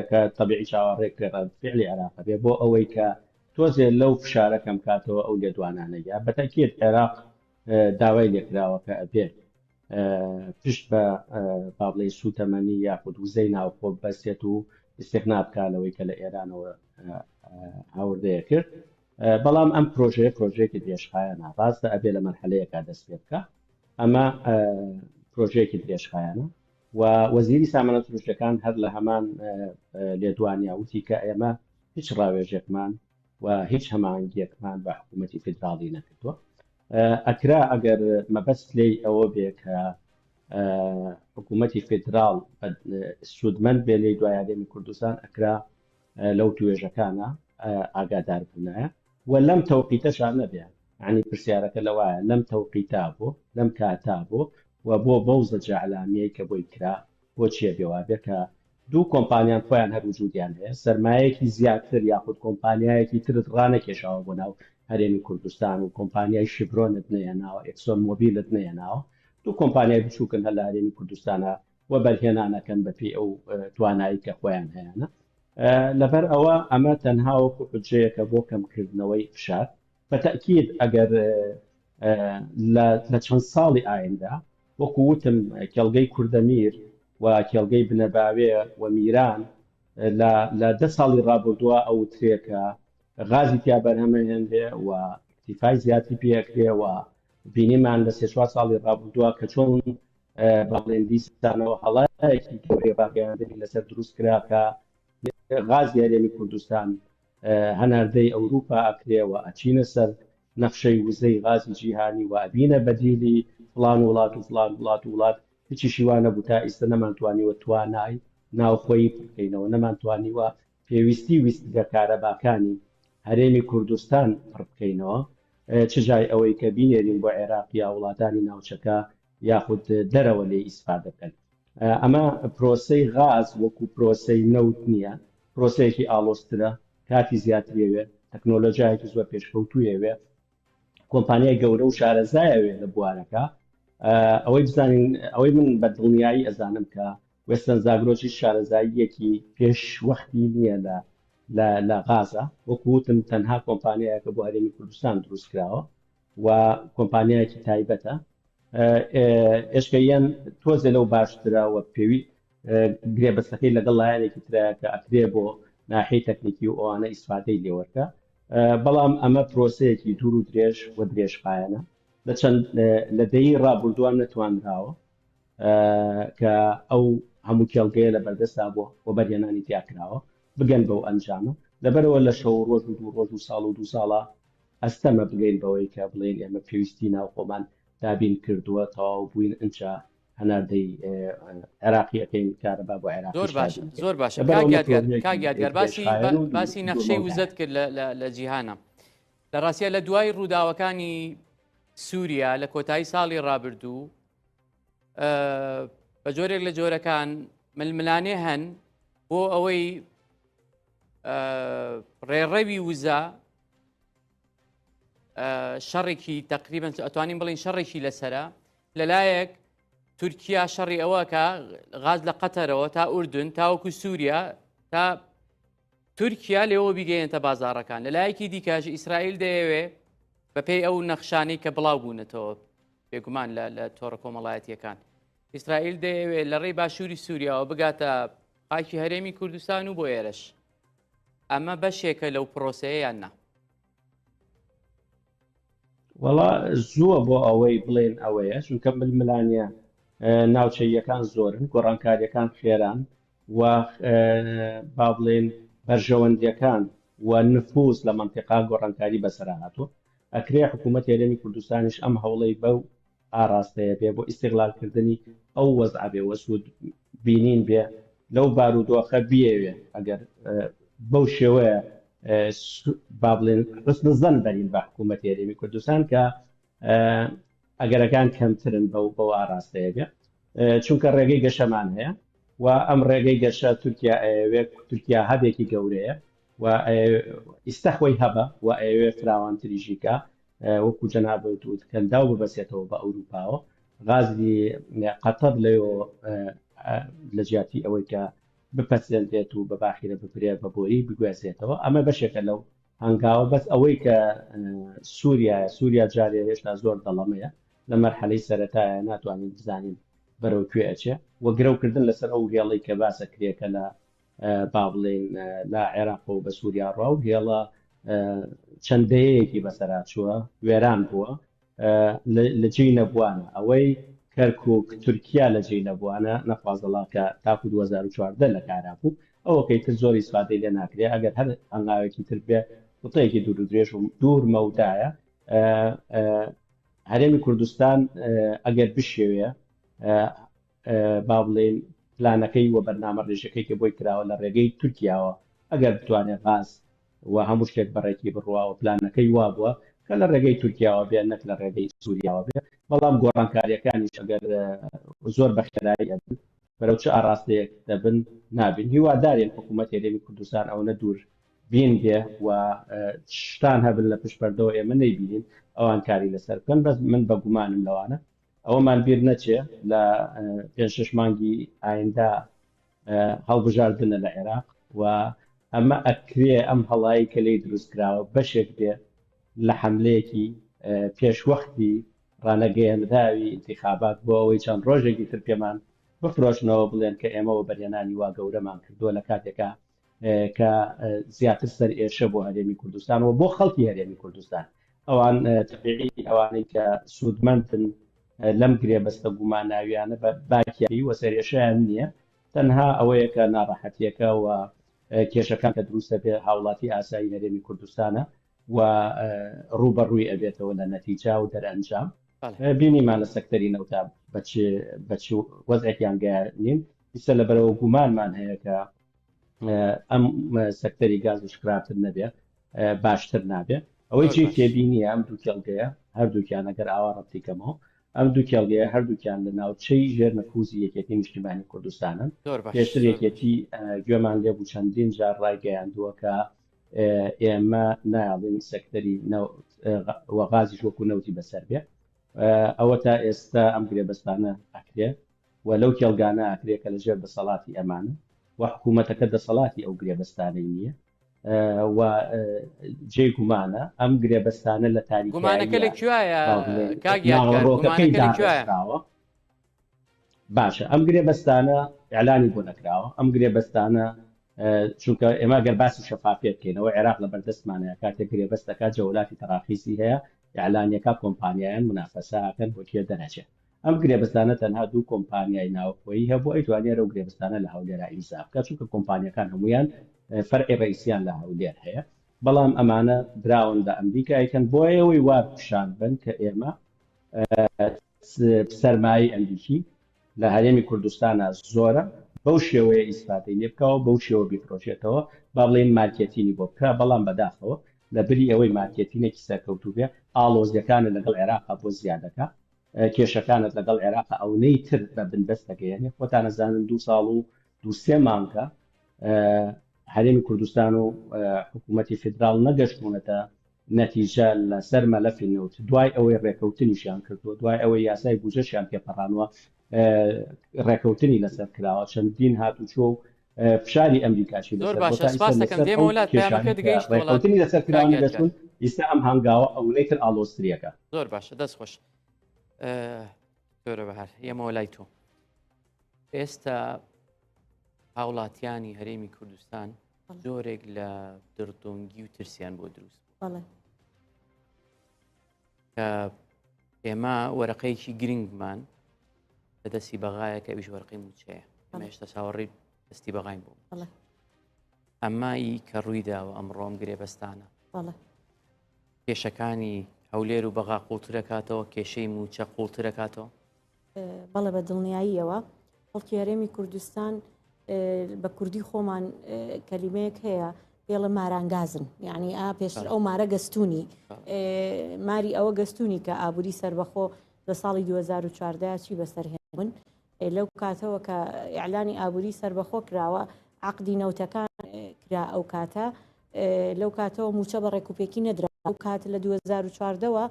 کە تەبیعی چاوەڕێ کرێت فعلی عێراق بێ بۆ ئەوەی کە تۆزێ لەو فشارەکەم کاتەوە ئەو لێدوانانەیە بەتەکیت عێراق داوای لێکراوە کە ئەبێ پشت بە بابڵی سوتەمەنی یاخود وزەی ناوخۆ بەسێت و استێغنا بکالەوەی کە لە ئێرانەوە هاوردەیە کرد بەڵام ئەم پرۆژەیەکی درێژخایەنە ڕاستە ئەبێ لە مەرحەلەیەکا دەست پێ بکە ئەمە پرۆژەیەکی درێژخایەنە و وەزیری سامانە تروشتەکان هەر لە هەمان لێدوانیا وتی کە ئێمە هیچ ڕاوێژێکمان و هیچ هەمانگیەکمان بە حکوومەتی فدراڵی نەکردووە ئەکرا ئەگەر مەبەست لێی ئەوە بێ کە حکوومەتی فدراڵ سوودمەند بێ لێی دوای هەرێمی کوردستان ئەکرا لەو توێژەکانە ئاگادار بوونایە و لەم تەوقیتەشان نەبێ عنی پرسیارەکە لەوایە لەم تەوقیتا بۆ لەم کاتا بۆ و بۆ بەو زەجە عەلامیەی کە بۆی کرا بۆ چیە بێوا بێ کە دوو کۆمپانیان خۆیان هەر وجودیان هەیە سەرمایەکی زیاتر یاخود کۆمپانیایەکی ترت ڕانەکێشاوە بۆ ناو هەرێمی کوردستان و کۆمپانیای شیبرۆنت نەیەناوە ئێکسۆن مۆبیلت نەیەناوە دوو کۆمپانیای بچووکن هەر لە هەرێمی کوردستانە و بەرهێنانەکەن بەپێی ئەو توانایی کە خۆیان هەیەە لەبەر ئەوە ئەمە تەنها وەکو حجەیەکە بۆ کەمکردنەوەی فشار بەتەکید ئەگەر لە چەند ساڵی ئایندا وەکو وتم کێڵگەی کوردەمیر و کێڵگەی بنەباوێ و میران لە 10 ساڵی ڕابردووە ئەو ترێکە غازی تیا بەرهەمەهێنرێ و اکتیفای زیاتری پێکرێ و بینیمان لە 3-4 ساڵی ڕابردووە کە چۆن بەڵێن دیستانەوە هەڵایەکی گەورەی ڕاگەیاندنی لەسەر دروست کراکە غازی هەرێمی کوردستان هەناردەی ئەوروپا ئەکرێەوە ئەچینە سەر نەخشەی وزەی غازی جیهانی و ئەبینە بەدیلی فڵان وڵات و فڵان وڵات و وڵات هیچی شیوانە بوو تا ئیستا نەمانتوانیوە توانای ناوخۆی بکەینەوە نەمانتوانیوە پێویستی ویستگە کارەباکانی هەرێمی کوردستان پڕ بکەینەوە چجای ئەوەی کە بینێرین بۆ عێراق یا وڵاتانی ناوچەکە یاخود دەرەوە لێ ئیسفادە بکەن ئەمە پرۆسەی غاز وەکو پرۆسەی نەوت نییە پرۆسەیەکی ئاڵۆسترە کاتی زیاترێوێ تەکنۆلۆژیایەکی زۆر پێشکەوتوویەوێ کۆمپانیای گەورە و شارەزایەوێ لە بوارەکە ئەوەی بزانین ئەوەی من بە دڵنیایی ئەزانم کە وێستەن زاگرۆژی شارەزاییەکی پێش وەختی نییە لە غازە وەکووتم تەنها کۆمپانیایەکە بۆ هەرێمی کوردستان دروست کراوە و کۆمپانیایەکی تایبەتە ئێشکەیەن تۆزێ لەو باشترەوە پێوی گرێبەستەکەی لەگەڵ لایەنێکی ترایە کە ئەکرێ بۆ ناحەی تەکنیکی و ئەوانە ئیسفادەی لێوەرکە بەڵام ئەمە پرۆسەیەکی دوور و درێژ و درێژخایەنە لە دەی ڕابردووان نەتوانراوە کە ئەو هەموو کێڵگەیە لە بەردەستا بۆ بۆ بەرهێنانی تیاکراوە بگەن بەو ئەنجامە لەبەرەوە لە شەو ڕۆژ و دوو ڕۆژ و ساڵ و 2 ساڵە ئەستەمە بگەین بەوەی کە بڵێن ئێمە پێویستی ناو خۆمان دابین کردووە تەواو بووین ئەنجا هەناردەی عێراقیەکەین کارەبا بۆ عێراق زۆر باشە کاگیادگەر باسی نەخشەی وزەت کرد لە جیهانە لە ڕاستیە لە دوای ڕووداوەکانی سووریا لە کۆتایی ساڵی ڕابردوو بە جۆرێک لە جۆرەکان ململانێ هەن بۆ ئەوەی ڕێڕەوی وزە شەڕێکی تقریبا ئەتوانین بڵین شەڕێکی لەسرە لەلایەک تورکیا شەڕی ئەوەکە غاز لە قەتەرەوە تا ئوردن تاوەکو سووریا تا تورکیا لێەوە بیگەێنێتە بازاڕەکان لەلایەکی دیکەش ئیسرائیل دەیەوێ بەپێی ئەو نەخشانەی کە بڵاو بوونەتەوە بێگومان لە تۆڕە کۆمەڵایەتیەکان ئیسرائیل دەیەوێت لە ڕێی باشووری سووریاوە بگاتە خاکی هەرێمی کوردستان و بۆ ئێرەش ئەمە بەشێکە لەو پرۆسەیە یان نا وەڵا زووە بۆ ئەوەی بڵێن ئەوەیە چونکە ململانە ناوچەیەکان زۆرن گۆڕانکاریەکان خێران و با بڵێن بەرژەوەندیەکان و نفوس لە منتیقا گۆڕانکاری بەسەر هاتووە ئەکرێ حکوومەت هێرێمی کوردستانیش ئەم هەوڵەی بەو ئاراستەیە بێ بۆ ئیستیغلالکردنی ئەو وەزع بێ وەسود بینین بێ لەو بارودۆخە بیەوێ ئەگەر بەو شێوەیە با بڵێن ڕستن زەن بەرین بە حکوومەت هێرێمی کوردستان کە ئەگەرەکان کەمترن بەو ئاراستەیە بێ چونکە ڕێگەی گەشەمان هەیە و ئەم ڕێگەی گەشە تورکیا ئەوێ تورکیا هەبێکی گەورەیە و ئیستەخۆی هەبە و ئەوێ فراوانتریژیکە وەکو جەنابەت وت کەندا و ببەسێتەوە بە ئەوروپاوە غازی قەتەر لەوێ لە جیاتی ئەوەی کە بپەسێنرێت و بە باخیرە بپرێ بە بۆری بگوێزێتەوە ئەمە بەشێکە لەو هەنگاوە بەس ئەوەی کە سووریا جارێ هێشتا زۆر دەڵەمەیە لە مەرحەلەی سەرەتایە ناتوانین بزانین بەرەو کوێ ئەچێ وە گرەوکردن لەسەر ئەو هێڵەی کە باسە کرێکە لە با بڵێن لە عێراق و بە سووریا ڕاو هێڵە چەندەیەکی بەسەرا چووە وێران بووە لە جێی نەبووانە ئەوەی کەرکک تورکیا لە جێی نەبووانە نەخوازەڵا کە تاکو 2014 لە کارا بوو ئەوەکەی تر زۆری سوادەی لێ ناکرێت ئەگەر هەر هەنگاوێکی تر بێ وتەیەکی دوور و درێژ و دوور مەودایە هەرێمی کوردستان ئەگەر بشێوێ با بڵێن پلانەکەی وە بەرنامە ڕێژەکەی کە بۆی کراوە لە ڕێگەی تورکیاوە ئەگەر بتوانێت غاز و هەموو شتێک بەڕێکی بڕواوە پلانەکەی وا بووە کە لە ڕێگەی تورکیاوە بێ نەک لە ڕێگەی سووریاوە بێ بەڵام گۆڕانکاریەکانیش ئەگەر زۆر بەخێرایی ئەبن بەرەو چ ئاراستەیەک دەبن نابین هیوادارین حکوومەت هەرێمی کوردستان ئەوەنە دوور بین بێ و شتان هەبن لە پشتپەردەوە ئێمە نەیبینین ئەوان کاری لەسەر بکەن بەس من بە گومانم لەوانە ئەوەمان بیر نەچێ لە 5-6 مانگی ئایندا هەڵبژاردنە لە عێراق و ئەمە ئەکرێ ئەم هەڵایی کە لی دروستکراوە بەشێک بێ لە حملەیەکی پێشوەختی ڕانەگەیەنداوی انتخابات بۆ ئەوەی چەند ڕۆژێکی تر پێمان بفرۆشنەوە بڵێن کە ئێمەوە بەریێنانی وا گەورەمان کردووە لە کاتێکە کە زیاتر سەر ئێشە بۆ هەرێمی کوردستان و بۆ خەڵکی هەرێمی کوردستان ئەوان تەبیعی ئەوانەی کە سوودمەندن لەم گرێبەستە گوماناویانە بە باکیایی وە سەرێشەیان نییە تەنها ئەوەیە کە ناڕەحەتیەکە و کێشەکان کە دروستە بێ هاوڵاتی ئاسایی هەرێمی کوردستانە و ڕوبەڕووی ئەبێتەوە لە نەتیجا و دەرئەنجام بینیمان لە سەکتەری نەوتا بەچ وەزعێکیان گەیاندین ئیستا لەبەرەوە گومانمان هەیە کە ئەم سەکتەری گاز و شکراتر نەبێ باشتر نابێ ئەوەی چی تێبینیە ئەم دوو کێڵگەیە هەردووکیان ئەگەر ئاوا ڕەتیکەمەوە ئەم دوو کێڵگەیە هەردووکیان لە ناوچەی ژێرنەکوزی یەکێتی نیشتیمانی کوردستانن پێشتر یەکێتی گوێمان لێ بوو چەندین جار ڕایگەیاندووە کە ئێمە نایڵین سەکتەری وەغازی وەکو نەوتی بەسەر بێ ئەوە تا ئێستا ئەم گرێبەستانە ئەکرێ و لەو کێڵگانە ئەکرێ کە لەژێر دەسەڵاتی ئەمانە و حکوومەتەکە دەسەڵاتی ئەو گرێبەستانەی نییە و جێ گومانە ئەم گرێبەستانە لە تاریخیەکەیداڕۆکەکەیداڕاوە باشە ئەم گرێبەستانە ئیعلانی بۆ نەکراوە ئەم گرێبەستانە چونکە ئێمە گەر باسی شەفافیت بکەینەوە عێراق لە بەردەستمانەیە کاتێک گرێبەستەکە جەولاتی تەراخیسی هەیە ئیعلانیەکە کۆمپانیایان منافەساکەن بۆ کێ دەنەچێت ئەم گرێبەستانە تەنها دوو کۆمپانیای ناوخۆیی هەبوو ئەیتوانێت ئەو گرێبەستانە لە هەولێرا ئیمزا بکات چونکە کۆمپانیەکان هەمویان فەرعی ڕئیسیان لە هەولێر هەیە بەڵام ئەمانە دراون لە ئەمریکایکەن بۆ ئێوەی وا پیشان بن کە ئێمە سەرمایی ئەمریکی لە هەرێمی کوردستانە زۆرە بەو شێوەیە ئیسپاتەی لێ بکەوە بەو شێوە بیفرۆشێتەوە با بڵێن مارکێتینی بۆ بکە بەڵام بەداخەوە لە بری ئەوەی مارکێتینێکی سەرکەوتوو بێ ئاڵۆزیەکانت لەگەڵ عێراقا بۆ زیادەکە کێشەکانت لەگەڵ عێراق ئەوەی تر بە بنبەستەکەیانێ خۆتان نەزانن 2 ساڵ و 2-3 مانگە هەرێمی کوردستان و حکوومەتی فدرال نەگەشتبوونەتە نەتیجە لەسەر مەلەفی نەوت دوای ئەوەی ڕێکەوتنیشیان کردووە دوای ئەوەی یاسای بودجەشیان پێپەڕانوە ڕێکەوتنی لەسەر کراوە چەندین هاتوچۆ و فشاری ئەمریکاشی ڕێکەوتنی لەسەر کراوە دەچون ئیستا ئەم هەنگاوە ئەوەی تر ئالۆستریەکە زۆر باشە دەست خۆش زۆرە بەهار ئێمەوە لای تۆ ئێستا هاوڵاتیانی هەرێمی کوردستان زۆرێک لە دڕدۆنگی و ترسیان بۆ دروست کە ئێمە وەرەقەیەکی گرنگمان لە دەستی بەغایە کە ئەویش وەرەقەی موچەیە ئەمە هێشتا چاوەڕێی دەستی بەغاین بوو ئەمایی کە ڕوویداوە ئەمڕۆم گرێبەستانە کێشەکانی هەولێر و بەغا قوڵترەکاتەوە کێشەی موچە قوڵترەکاتەوە بەڵێ بە دڵنیاییەوە خەڵکی هەرێمی کوردستان بە کوردی خۆمان کەلیمەیەک هەیە پێڵە مارانگازن یعنی پێشتر ئەو مارە گەستونی ماری ئەوە گەستونی کە ئابووری سەربەخۆ لە ساڵی 2014 چی بەسەرهێنون لەو کاتەوە کە ئیعلانی ئابووری سەربەخۆ کراوە عقدی نەوتەکان کرا ئەو کاتە لەو کاتەوە موچە بە ڕێکوپێکی نەدرا ئەو کات لە 2014ەوە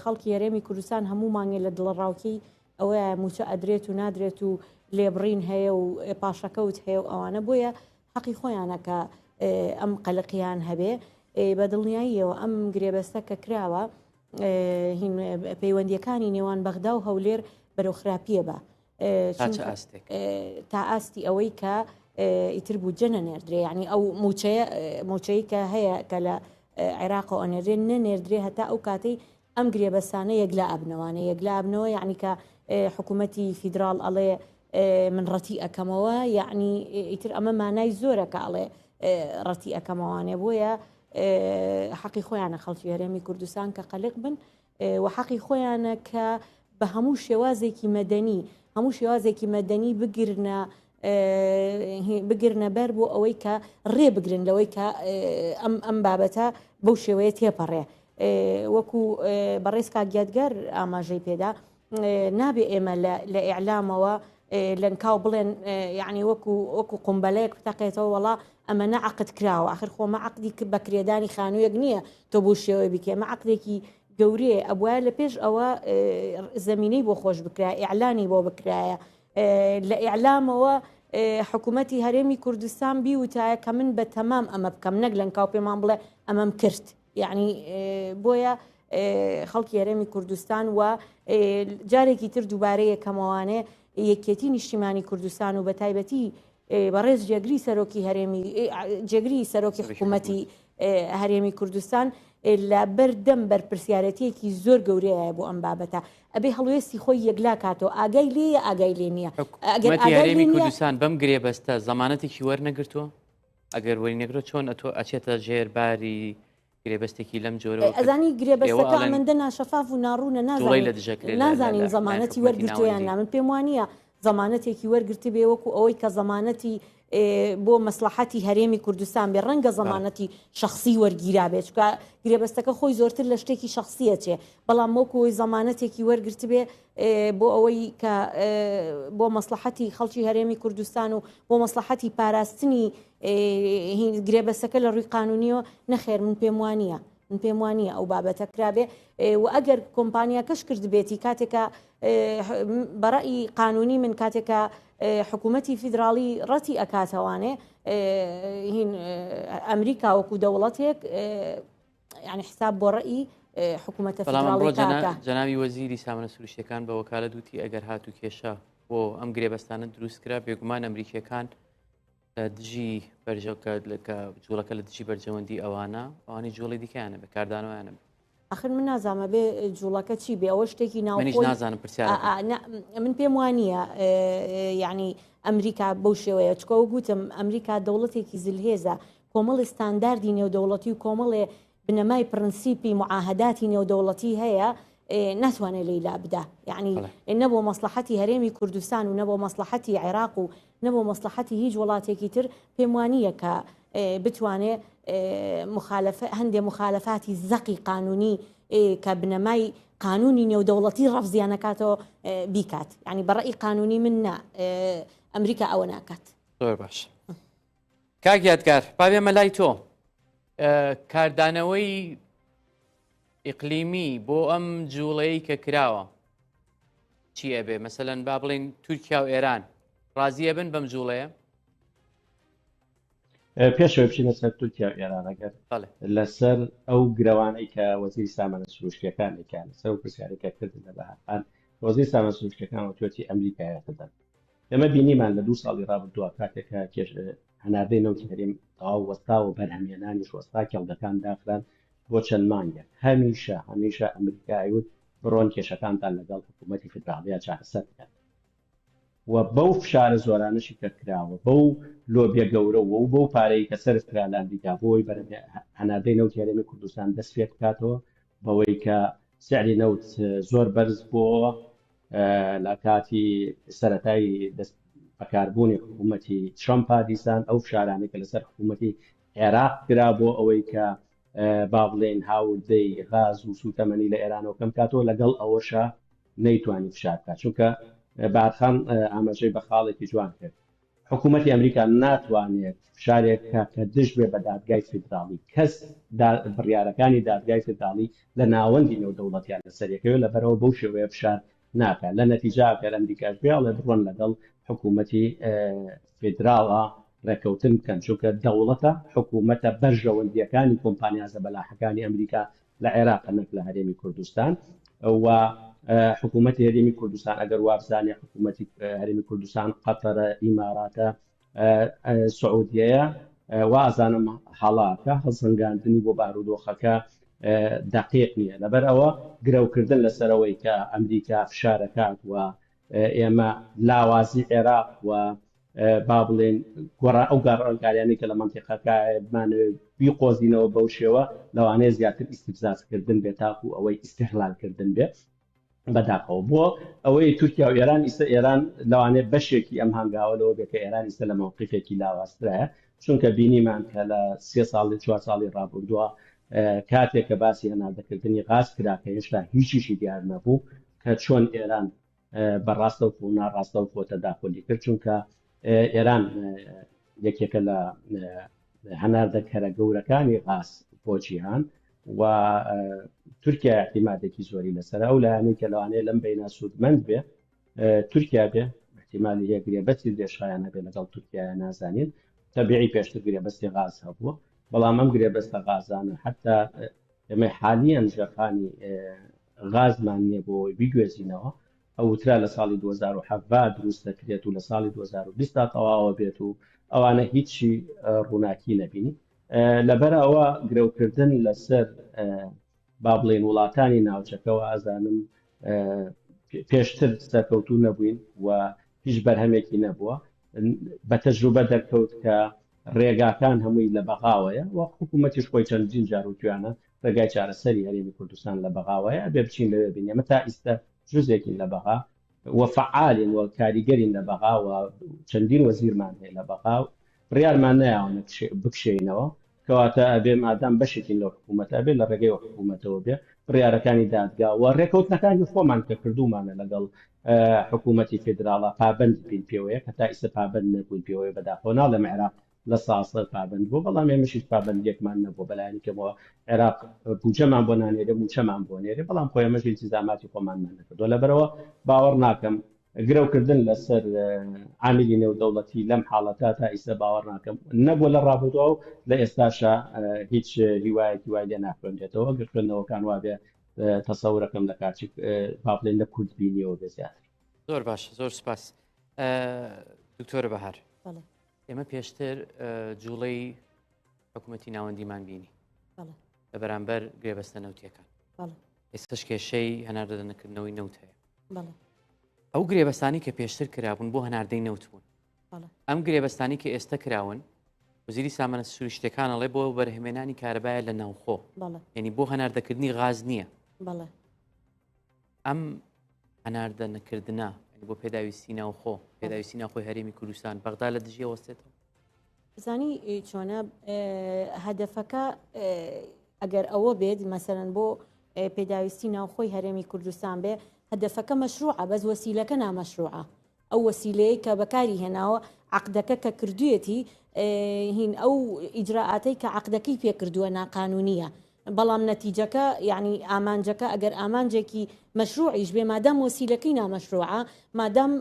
خەڵکی هەرێمی کوردستان هەموو مانگێ لە دڵڕاوکەی ئەوەیە موچە ئەدرێت و نادرێت و لێبڕین هەیە و پاشەکەوت هەیە و ئەوانە بۆیە حەقی خۆیانەکە ئەم قەلقیان هەبێ بە دڵنیاییەوە ئەم گرێبەستە کە کراوە پەیوەندیەکانی نێوان بەغدا و هەولێر بەرەو خراپیە بە تا ئاستی ئەوەی کە ئیتر بوو جەنە نێردرێ یعنی ئەو موچەیە کە هەیە کە لە عێراق و ئەنێرێن نەنێردرێ هەتا ئەو کاتەی ئەم گرێبەستانە یەکلا ئەبنەوانە یەکلا ئەبنەوە یعنی کە حکوومەتی فیدرال ئەڵێ من ڕەتی ئەەکەمەوە یعنی ئیتر ئەمە مانای زۆرە کە ئەڵێ ڕەتی ئەەکەمەوانێ بۆیە حەقی خۆیانە خەڵکی هەرێمی کوردستان کە قەلق بن و حەقی خۆیانە کە بە هەموو شێوازێکی مەدەنی هەموو شێوازێکی مەدەنی بگرنە بەر بۆ ئەوەی کە ڕێ بگرن لەوەی کە ئەم بابەتە بەو شێوەیە تێپەڕێ وەکو بەڕێز کاگیادگەر ئاماژەی پێدا نابێ ئێمە لە ئیعلامەوە لەنکاو بڵێن یعنی وەکو قومبەلەیەک بتەقێتەوە وەڵا ئەمە نەعقد کراوە آخر خۆمە عقدی بە کرێدانی خانوویەک نییە تۆ بۆ شێوەیە بکە مە عقدێکی گەورەیە ئەبوایە لە پێش ئەوە زەمینەی بۆ خۆش بکرا ئیعلانی بۆ بکرایە لە ئیعلامەوە حکوومەتی هەرێمی کوردستان بیوتایە کە من بە تەمام ئەمە بکەم نەک لەنکاو پێمان بڵێ ئەمەم کرد یعنی بۆیە خەڵکی هەرێمی کوردستان و جارێکی تر دووبارەیە یەکەمەوانێ یەکێتی نیشتیمانی کوردستان و بە تایبەتی بەڕێز جێگری سەرۆکی هەرێمی جێگری سەرۆکی حکوومەتی هەرێمی کوردستان لە بەردەم بەرپرسیارەتیەکی زۆر گەورەیە بۆ ئەم بابەتە ئەبێ هەڵوێستی خۆی یەکلا کاتەوە ئاگای لێیە ئاگای لێ نییە هەرێمی کوردستان بەم گرێبەستە زەمانەتێکی وەرنەگرتووە ئەگەر وەرینەگرۆ چۆن ئەتۆ ئەچێتە ژێرباری گرێبەستێکی لەم جۆرەوە ئەزانی گرێبەستەکە ئەمەندە ناشەفاف و ناڕوونە نازانین زەمانەتی وەرگرتویان نا من پێم وانە زەمانەتێکی وەرگرتی بێ وەکو ئەوەی کە زەمانەتی بۆ مەسلحەتی هەرێمی کوردستان بێ ڕەنگە زەمانەتی شخصی وەرگیرا بێت چکە گرێبەستەکە خۆی زۆرتر لە شتێکی شخصیە چێ بەڵام وەکوی زەمانەتێکی وەرگرت بێ بۆ ئەوەی کە بۆ مەسلحەتی خەڵکی هەرێمی کوردستان و بۆ مەسلحەتی پاراستنی گرێبەستەکە لە ڕووی قانونیەوە نەخێر من پێم وانە ئەو بابەتە کرابێ و ئەگەر کۆمپانیا کەش کرد بێتی کاتێکە بەڕەئی قانونی من کاتێکە حکوومەتی فیدراڵی ڕەتی ئەکاتەوانێ هین ئەمریکا وەکو دەوڵەتێک یعنی حساب بۆ ڕەئی حکوومەتە فیدراڵی جەناوی وەزیری سامانە سروشتیەکان بە وەکالە دوتی ئەگەر هاتو کێشە بۆ ئەم گرێبەستانە دروست کرا بێگومان ئەمریکیەکان دژی بەرژەکە جوڵەکە لە دژی بەرجەوەندی ئەوانەی جوڵی دیکەیانە بە کاردانەوەیانە آخر من نازانمە بێ جوڵەکە چی بێ ئەوە شتێکی ناوخۆی نازانم پرسیار من پێم وانە یعنی ئەمریکا بەو شێوەیە چکەوە گوتم ئەمریکا دەوڵەتێکی زلهێزە کۆمەڵی ستانداردی نێودەوڵەتی و کۆمەڵێ بنەمای پرەنسیپی معاهداتی نێودەوڵەتی هەیە ناتوانێت لەیلا بدا یعنی نەبوو مەسلحەتی هەرێمی کوردستان و نەبوو مەسلحەتی عێراق و نەبوو مەسلحەتی هیچ وڵاتێکی تر پێم وانە کە بتوانێت هەندێک مخالەفاتی زەقی قانونی کە بنەمای قانونی نێودەوڵەتی ڕەفزیانەکاتەوە بیکات یعنی بەڕێی قانونی من نا ئەمریکا ئەوە ناکات زۆر باش کاگیادگار پاوێمە لای تۆ کاردانەوەی ئیقلیمی بۆ ئەم جوڵەیە کە کراوە چی ئەبێ مەسەلەن با بڵێن تورکیا و ئێران ڕازیە بن بەم جوڵەیە پێشەوە بچینە سەر تورکیا و ئێرانەگەر لەسەر ئەو گرەوانەی کە وەزیری سامانە سروشتیەکان لەکیان سەر و پرسیارێکە کردن لە بەهاقان وەزیری سامانە سروشتیەکان وتوەتی ئەمریکایەتە دەن ئێمە بینیمان لە 2 ساڵی ڕابردووە کاتێکە هەناردەی نەوتی هەرێم تەواو وەستا و بەرهەمهێنانیش وەستا کێڵگەکان داخران بۆ چەند مانگێک هەمیشە ئەمریکایوت بڕۆن کێشەکانتان لەگەڵ حکوومەتی فیدراڵیە چارەسەر بکەن و بەو فشارە زۆرانشی کە کراوە بەو لۆبیە گەورە و بەو پارەی کە سەرفرا لە ئەمریکا بۆی هەناردەی نەوتی هەرێمی کوردستان دەست پێ بکاتەوە بەوەی کە سعری نەوت زۆر بەرز بووە لە کاتی سەرەتایی بەکاربوونی حکوومەتی ترەمپا دیسان ئەو فشارانەی کە لەسەر حکوومەتی عێراق کرا بۆ ئەوەی کە با بڵێن هاوردەی غاز و سوتەمەنی لە ئێرانەوە کەم کاتەوە لەگەڵ ئەوەشە نەیتوانی فشار بکات چونکە بارخان ئاماژەی بە خاڵێکی جوان کرد حکوومەتی ئەمریکا ناتوانێت فشارێک کە دژ بێ بە دادگای فیدراڵی کەس بڕیارەکانی دادگای فیدراڵی لە ناوەندی نێودەوڵەتیان لەسەرەکەوێت لەبەرەوە بەو شێوەیە فشار ناکات لە نەتیجا کە ئەمریکاش بێڵێ بڕۆن لەگەڵ حکوومەتی فیدراڵە ڕێکەوتن بکەن چونکە دەوڵەتە حکوومەتە بەرژەوەندیەکانی کۆمپانیازە بەلاحەکانی ئەمریکا لە عێراق نەک لە هەرێمی کوردستان و حکوومەتی هەرێمی کوردستان ئەگەر وابزانێ حکوومەتی هەرێمی کوردستان قەتەرە ئیماراتە سعودیەیە وازانم حاڵاکە هەڵسەنگاندنی بۆ بارودۆخەکە دقیق نییە لەبەر ئەوە گرەوکردن لەسەرەوەی کە ئەمریکا فشارەکات و ئێمە لاوازی عێراق و با بڵێن ئەو گاڕۆنکاریانی کە لە منتیقەکەمانەوێت بیقۆزینەوە بەو شێوە لەوانەیە زیاتر ئیستیفزازکردن بێت تاکو ئەوەی ئیستیغلالکردن بێت بەداخەوە بۆ ئەوەی تورکیا و ئێران ئیستا ئێران لەوانێت بەشێکی ئەم هەنگاوەلەوە بێت کە ئێران ئیستا لە مووقفێکی لاوااسترایە چونکە بینیمان کە لە 3 ساڵی 4 ساڵی ڕابردووە کاتێک کە باسی هەناردەکردنی غاز کراکە هێشتا هیچیشی دیار نەبوو کە چۆن ئێران بەڕاستە و ناڕاستە و خۆتە داخۆلی کرد چونکە ئێران یەکێکە لە هەناردەکەرە گەورەکانی غاز بۆ جیهان و تورکیا احتیمالێکی زۆری لەسەر ئەو لایەنەی کە لەوانەیە لەم بینە سوودمەند بێ تورکیا بێ احتیمالی هەیە بەستی درێژخایانە بێ لەگەڵ تورکیایە نازانین تەبیعی پێشتر گرێبەستی غاز هەبووە بەڵام ئەم گرێبەستە غازانە حتا ئێمە حالیان ژەخانی غازمان نییە بۆەوەی بیگوێزینەوە ئەو وترا لە ساڵی 2007 دروست دەکرێت و لە ساڵی 2020 تا تەواوە بێت و ئەوانە هیچی ڕووناکی نەبینی لەبەر ئەوە گرەوکردن لەسەر با بڵێن وڵاتانی ناوچەکەەوە ئازانم پێشتر سەرکەوتوو نەبووین و هیچ بەرهەمێکی نەبووە بە تەجروبە دەرکەوت کە ڕێگاکان هەمووی لە بەغاوەیە و حکوومەتیش خۆی چەندین جاروتوانە ڕێگای چارەسەری هەرێمی کوردستان لە بەغاوەیە بێ بچین لەوێ بینێمە تا ئیستا جزێکی لە بەغا و فعالین و کاریگەرین لە بەغا و چەندین وەزیرمان هەیە لە بەغا بڕیارمان نایەوە بکشێنەوە کەواتە ئەبێ ئادام بەشێکین لە حکوومەتە بێ لە ڕێگەی حکوومەتەوە بێ بڕیارەکانی دادگا و ڕێکەوتنەکانی خۆمان کە کردومانە لەگەڵ حکوومەتی فێدراڵە پابند بین پێوەیە کە تا ئیستا پابند نەبووین پێوەیە بەداخۆ ناڵێم عێراق لە ساسە پابند بوو بەڵام ئێمەشی پابندێکمان نەبوو بەلایەنکەمەوە عێراق بوجەمان بۆ نانێرە موچەمان بۆ نێرێ بەڵام خۆی ئەمەش التزاماتی خۆمانمان نەکردووە لەبەرەوە باوەڕ ناکەم گرەوکردن لەسەر عاملی نێودەوڵەتی لەم حاڵەتا تا ئیستا باوەڕ ناکەم نەبوو لە ڕابردووە و لە ئێستاشە هیچ هیوایەکی وای لێ ناخوێنرێتەوە گرتوێنەوەکان وابێ تەسەورەکەم لە کاچی با بڵێن لە کورد بینیەوە بێ زیاتر زۆر باش زۆر سپاس دکتۆرە بەهار ئێمە پێشتر جوڵەی حکوومەتی ناوەندیمان بینی لە بەرامبەر گرێبەستە نەوتیەکان ئێستش کێشەی هەناردەدەنەکردنەوەی نەوت هەیە ئەو گرێبەستانی کە پێشتر کرابوون بۆ هەناردەی نەوت بوون ئەم گرێبەستانی کە ئێستا کراون وزیری سامانە سروشتەکانەڵێ بۆ بەرهێمێنانی کارەبایە لە ناوخۆ یعنی بۆ هەناردەکردنی غاز نییە ئەم هەناردە نەکردنە بۆ پێداویستی ناوخۆ پێداویستی ناوخۆی هەرێمی کوردستان بەغدا لە دژی وەستێتەوە زانی چۆنە هەدەفەکە ئەگەر ئەوە بێت مەسەرەن بۆ پێداویستی ناوخۆی هەرێمی کوردستان بێ هەدەفەکە مەشروعە بەس وەسیلەکە نامەشروعە ئەو وەسیلەیە کە بەکاری هێناوە عقدەکە کە کردوێتی هین ئەو ئیجراعاتەی کە عقدەکەی پێکردووە ناقانونیە بەڵام نەتیجەکە یعنی ئامانجەکە ئەگەر ئامانجێکی مەشروعیش بێ مادام وەسیلەکەی نامەشروعە مادام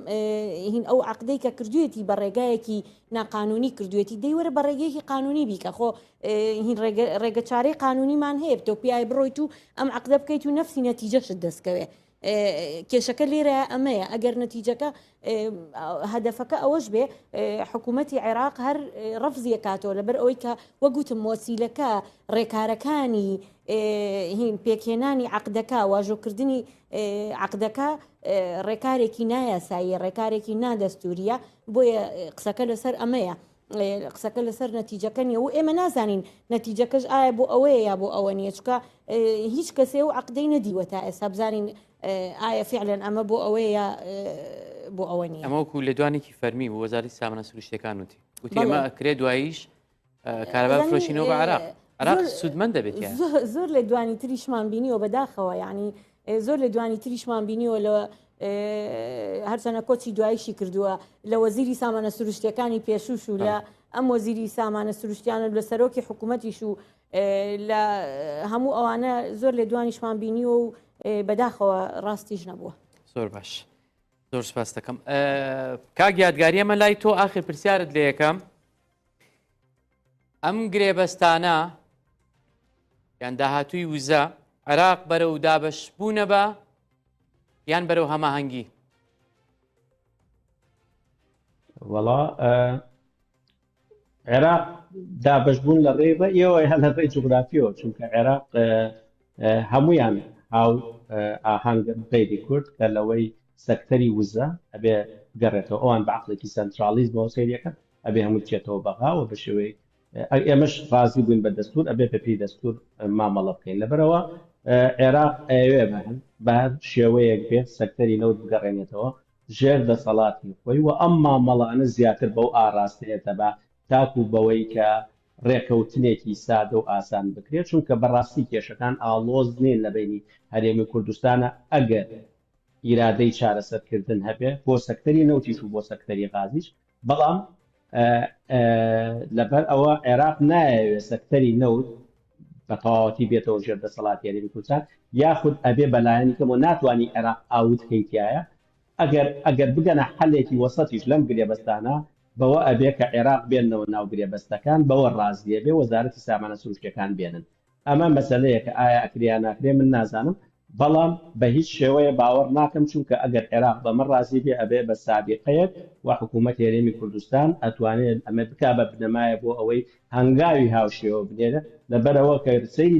هین ئەو عقدەی کە کردوێتی بە ڕێگایەکی ناقانونی کردوێتی دەیوەرە بە ڕێگەیەکی قانونی بیکە خۆ هین ڕێگە چارەی قانونیمان هەیە تۆ پیای بڕۆیت و ئەم عقدە بکەیت و نەفسی نەتیجەشت دەستکەوێ کێشەکە لێرە ئەمەیە ئەگەر نەتیجەکە هەدەفەکە ئەوەش بێ حکوومەتی عێراق هەر ڕەفزیە کاتەوە لەبەر ئەوەی کە وەگوتم وەسیلەکە ڕێکارەکانی هین پێکهێنانی عقدەکە واژۆکردنی عقدەکە ڕێکارێکی نایاسایی ڕێکارێکی نادەستوریە بۆیە قسەکە لەسەر ئەمەیە قسەکە لەسەر نەتیجەکە نیە و ئێمە نازانین نەتیجەکەش ئایا بۆ ئەوەیە یا بۆ ئەوە نیە چکە هیچ کەسێ و عقدەی نەدیوە تا ئێستا بزانین ئایا فعلەن ئەمە بۆ ئەوەیە بۆ ئەوە نیە ئەمەوەکو لە دوانێکی فەرمی بۆ وەزارەتی سامانە سروشتەکان وتی ئەمە ئەکرێ دواییش کارەبا بفرۆشینەوە بە عێراق سوودمەند دەبێت زۆر لە دوانی تریشمان بینیەوە بەداخەوە یعنی زۆر لە دوانی تریشمان بینیەوە لە هەرچەنە کۆچی دواییشی کردووە لە وەزیری سامانە سروشتیەکانی پێشوش و لە ئەم وەزیری سامانە سروشتیانە لە سەرۆکی حکوومەتیش و لە هەموو ئەوانە زۆر لە دوانیشمان بینیوە و بەداخەوە ڕاستیش نەبووە زۆر باش زۆر سپاس دەکەم کاک یادگاریەمە لای تۆ ئاخر پرسیارت لێ یەکەم ئەم گرێبەستانە یان داهاتووی وزە عێراق بەرەو دابەش بوونە بە یان بەرەو هەماهەنگی وەڵا عێراق دابەشبوون لە ڕێی ڕێیەوە یان لە ڕێی جوگرافیەوە چونکە عێراق هەمویان هاو ئاهەنگ غێری کورد کە لەوەی سەکتەری وزە ئەبێ بگەڕێتەوە ئەوان بە عەقڵێکی سەنترالیزمەوە سەیرەکەن ئەبێ هەموو بچێتەوە بەغاوە بە شێوەی ئێمەش ڕازی بووین بە دەستور ئەبێ بەپێی دەستور مامەڵە بکەین لەبەرەوە عێراق ئەوێ بە شێوەیەک بێت سەکتەری نەوت بگەڕێنێتەوە ژێر دەسەڵاتی خۆی و ئەم مامەڵانە زیاتر بەو ئاراستەیەتە بە تاکو بەوەی کە ڕێکەوتنێکی سادە و ئاسان بکرێت چونکە بەڕاستی کێشەکان ئاڵۆز نین لە بینی هەرێمی کوردستانە ئەگەر ئیرادەی چارەسەرکردن هەبێ بۆ سەکتەری نەوتیش و بۆ سەکتەری غازیش بەڵام لەبەر ئەوە عێراق نایەوێت سەکتەری نەوت بە تەواوەتی بێتەوە ژێر دەسەڵاتی هەرێمی کوردستان یاخود ئەبێ بەلایەنی کەمەوە ناتوانانی عێراق ئاوت کەیتایە ئەگەر بگەنە حەلێکی وەسەتیش لەم گرێبەستانە بەوە ئەبێ کە عێراق بێنەوە ناو گرێبەستەکان بەوە ڕازیە بێ وەزارەتی سامانە سروشتیەکان بێنن ئەمە مەسەلەیە کە ئایا ئەکرێ ناکرێ من نازانم بەڵام بە هیچ شێوەیە باوەڕ ناکەم چونکە ئەگەر عێراق بەمە ڕازی بێ ئەبێ بە سابقەیەک و حکوومەت هێرێمی کوردستان ئەتوانێت ئەمە بکا بە بنەمایە بۆ ئەوەی هەنگاوی هاوشێوە بنێرە لەبەرەوە کە سەیری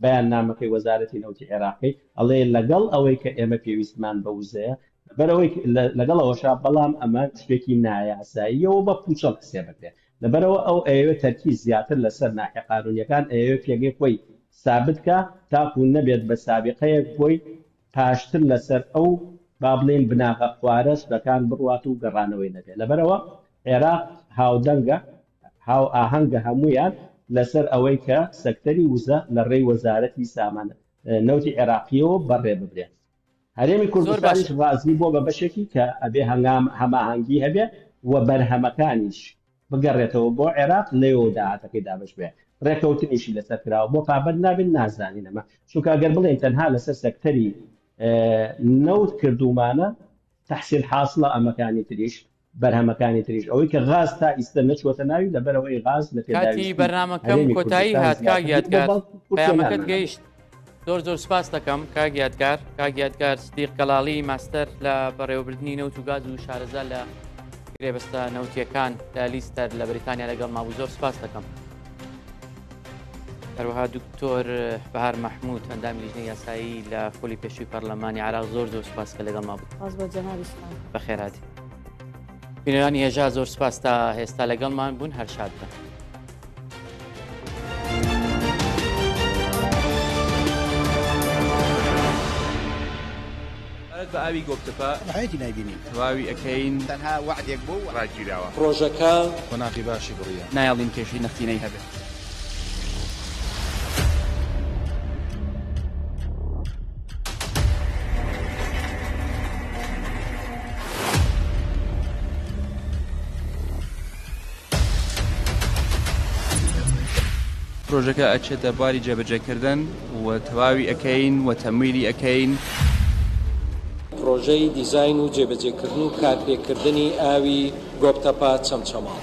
بەیان نامەکەی وەزارەتی نەوتی عێراقی ئەڵێ لەگەڵ ئەوەی کە ئێمە پێویستمان بە وزەیە بەرەوەی لەگەڵەوەشا بەڵام ئەمە شتێکی نایاساییەوە بە پوچەڵ قسێ بکرێت لەبەرەوە ئەو ئەوێ تەرکی زیاتر لەسەر ناحیە قانونیەکان ئەوێ پێگەی خۆی سابتکە تاکو نەبێت بە سابقەیەک بۆی پاشتر لەسەر ئەو با بڵێن بناغە خوارە شتەکان بڕوات و گەڕانەوەی نەبێت لەبەرەوە عێراق هاودەنگە هاو ئاهەنگە هەمویان لەسەر ئەوەی کە سەکتەری وزە لە ڕێی وەزارەتی سامانە نەوتی عێراقیەوە بەڕێ ببرێت هەرێمی کوردستانیش ڕازی بۆ بە بەشێکی کە ئەبێ هەماهەنگی هەبێ و بەرهەمەکانیش بگەڕێتەوە بۆ عێراق لێەوە داهاتەکەی دابش بێ ڕێکەوتنیشی لەسەر کراوە بۆ پابەر نابن نازانینەمە چونکە ئەگەر بڵێن تەنها لەسەر سەکتەری نەوت کردومانە تەحسیل حاصلە ئەمەکانی تریش بەرهەمەکانی تریش ئەوەی کە غاز تا ئیستا نەچوەتە ناوی لەبەرەوەی غاز لە کاتی بەرنامەکەم کۆتایی هات کاگیادگار پەیامەکەت گەیشت زۆر سپاس دەکەم کاگیادگار سدیق کەلاڵی ماستەر لە بەڕێوەبردننی نەوت و گاز و شارەزا لە گرێبەستە نەوتیەکان لە لیستەر لە بریتانیا لەگەڵ مابوو زۆر سپاس دەکەم هەروەها دکتۆر بەهار مەحموود ئەندامی لیژنەی یاسایی لە فۆلی پێشووی پەرلەمانی عێراق زۆر سپاس کە لەگەڵ مابوو بەخێراتی بینەرانی هێژا زۆر سپاس تا هێستا لەگەڵمان بوون هەر شاد بن بە ئاوی گۆبتەپە حیاتی نایبینی تەواوی ئەکەین تەنها وعدێک بوو ڕاگیراوە پرۆژەکە قۆناغی باشی بڕیە نایڵین کێشەی نەختینەی هەبێت پرۆژەکە ئەچێتە باری جێبەجێکردن و تەواوی ئەکەین و تەمویلی ئەکەین پرۆژەی دیزاین و جێبەجێکردن و کارپێکردنی ئاوی گۆبتەپە چەمچەماڵ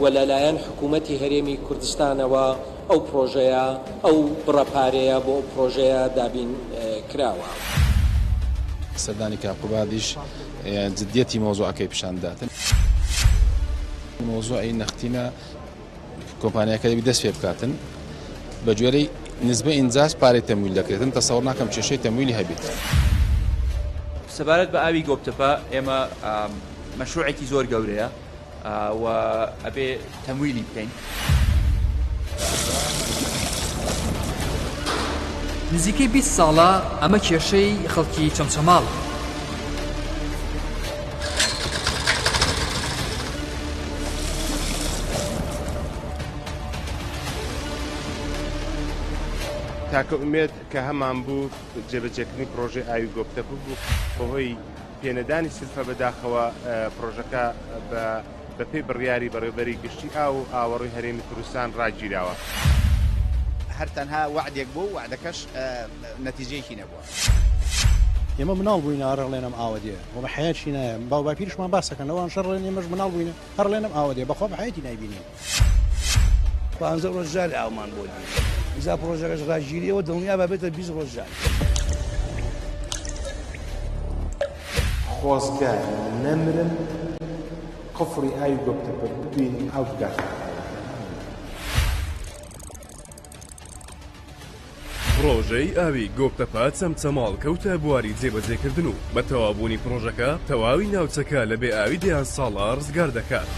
و لەلایەن حکوومەتی هەرێمی کوردستانەوە ئەو پرۆژەیە ئەو بڕەپارەیە بۆ ئەو پرۆژەیە دابین کراوە سەردانی کاقوبادیش جدیەتی مۆزوعەکەی پیشانداتن مۆزوعی نەختینە کۆمپانیەکە دەبی دەست پێ بکاتن بە جوێرەی نسبە ئینجاز پارەی تەمویل دەکرێتن تەسەوڕ ناکەم کێشەی تەمویلی هەبێت سەبارەت بە ئاوی گۆبتەپە ئێمە مەشروعێکی زۆر گەورەیە و ئەبێ تەمویلی بکەین نزیکەی 20 ساڵە ئەمە کێشەی خەڵکی چەمچەماڵ تاکە ئومێد کە هەمان بوو جێبەجێکردنی پرۆژەی ئاوی گۆبتەپە بوو بەهۆی پێنەدانی سلفە بەداخەوە پرۆژەکە بە پێی بڕیاری بەڕێوەبەری گشتی ئاو و ئاوەڕووی هەرێمی کوردستان ڕاگیراوە هەر تەنها وعدێک بوو وعدەکەش نەتیجەیەکی نەبووە ئێمە مناڵ بووینە هەڕڵێنم ئاوەدێ بۆ بە حیاتی نایە باو باپیرشمان باسەکەن ئەوان شەڕێن ئێمەش مناڵ بووینە هەڕڵێنم ئاوەدێ بەخۆ بە حیاتی نایبینین 15 ڕۆژ جاری ئاومان بۆ ئیزا پرۆژەکەش ڕاگیریەوە دڵنیا بابێتە 20 ڕۆژ جاری خۆزگە نەمرن قفری ئاوی گۆبتەپە ببینین ئاو بگات. پرۆژەی ئاوی گۆبتەپە چەمچەماڵ کەوتە بواری جێبەجێکردن و بە تەوابوونی پرۆژەکە تەواوی ناوچەکە لە بێ ئاوی دەیان ساڵە ڕزگار دەکات.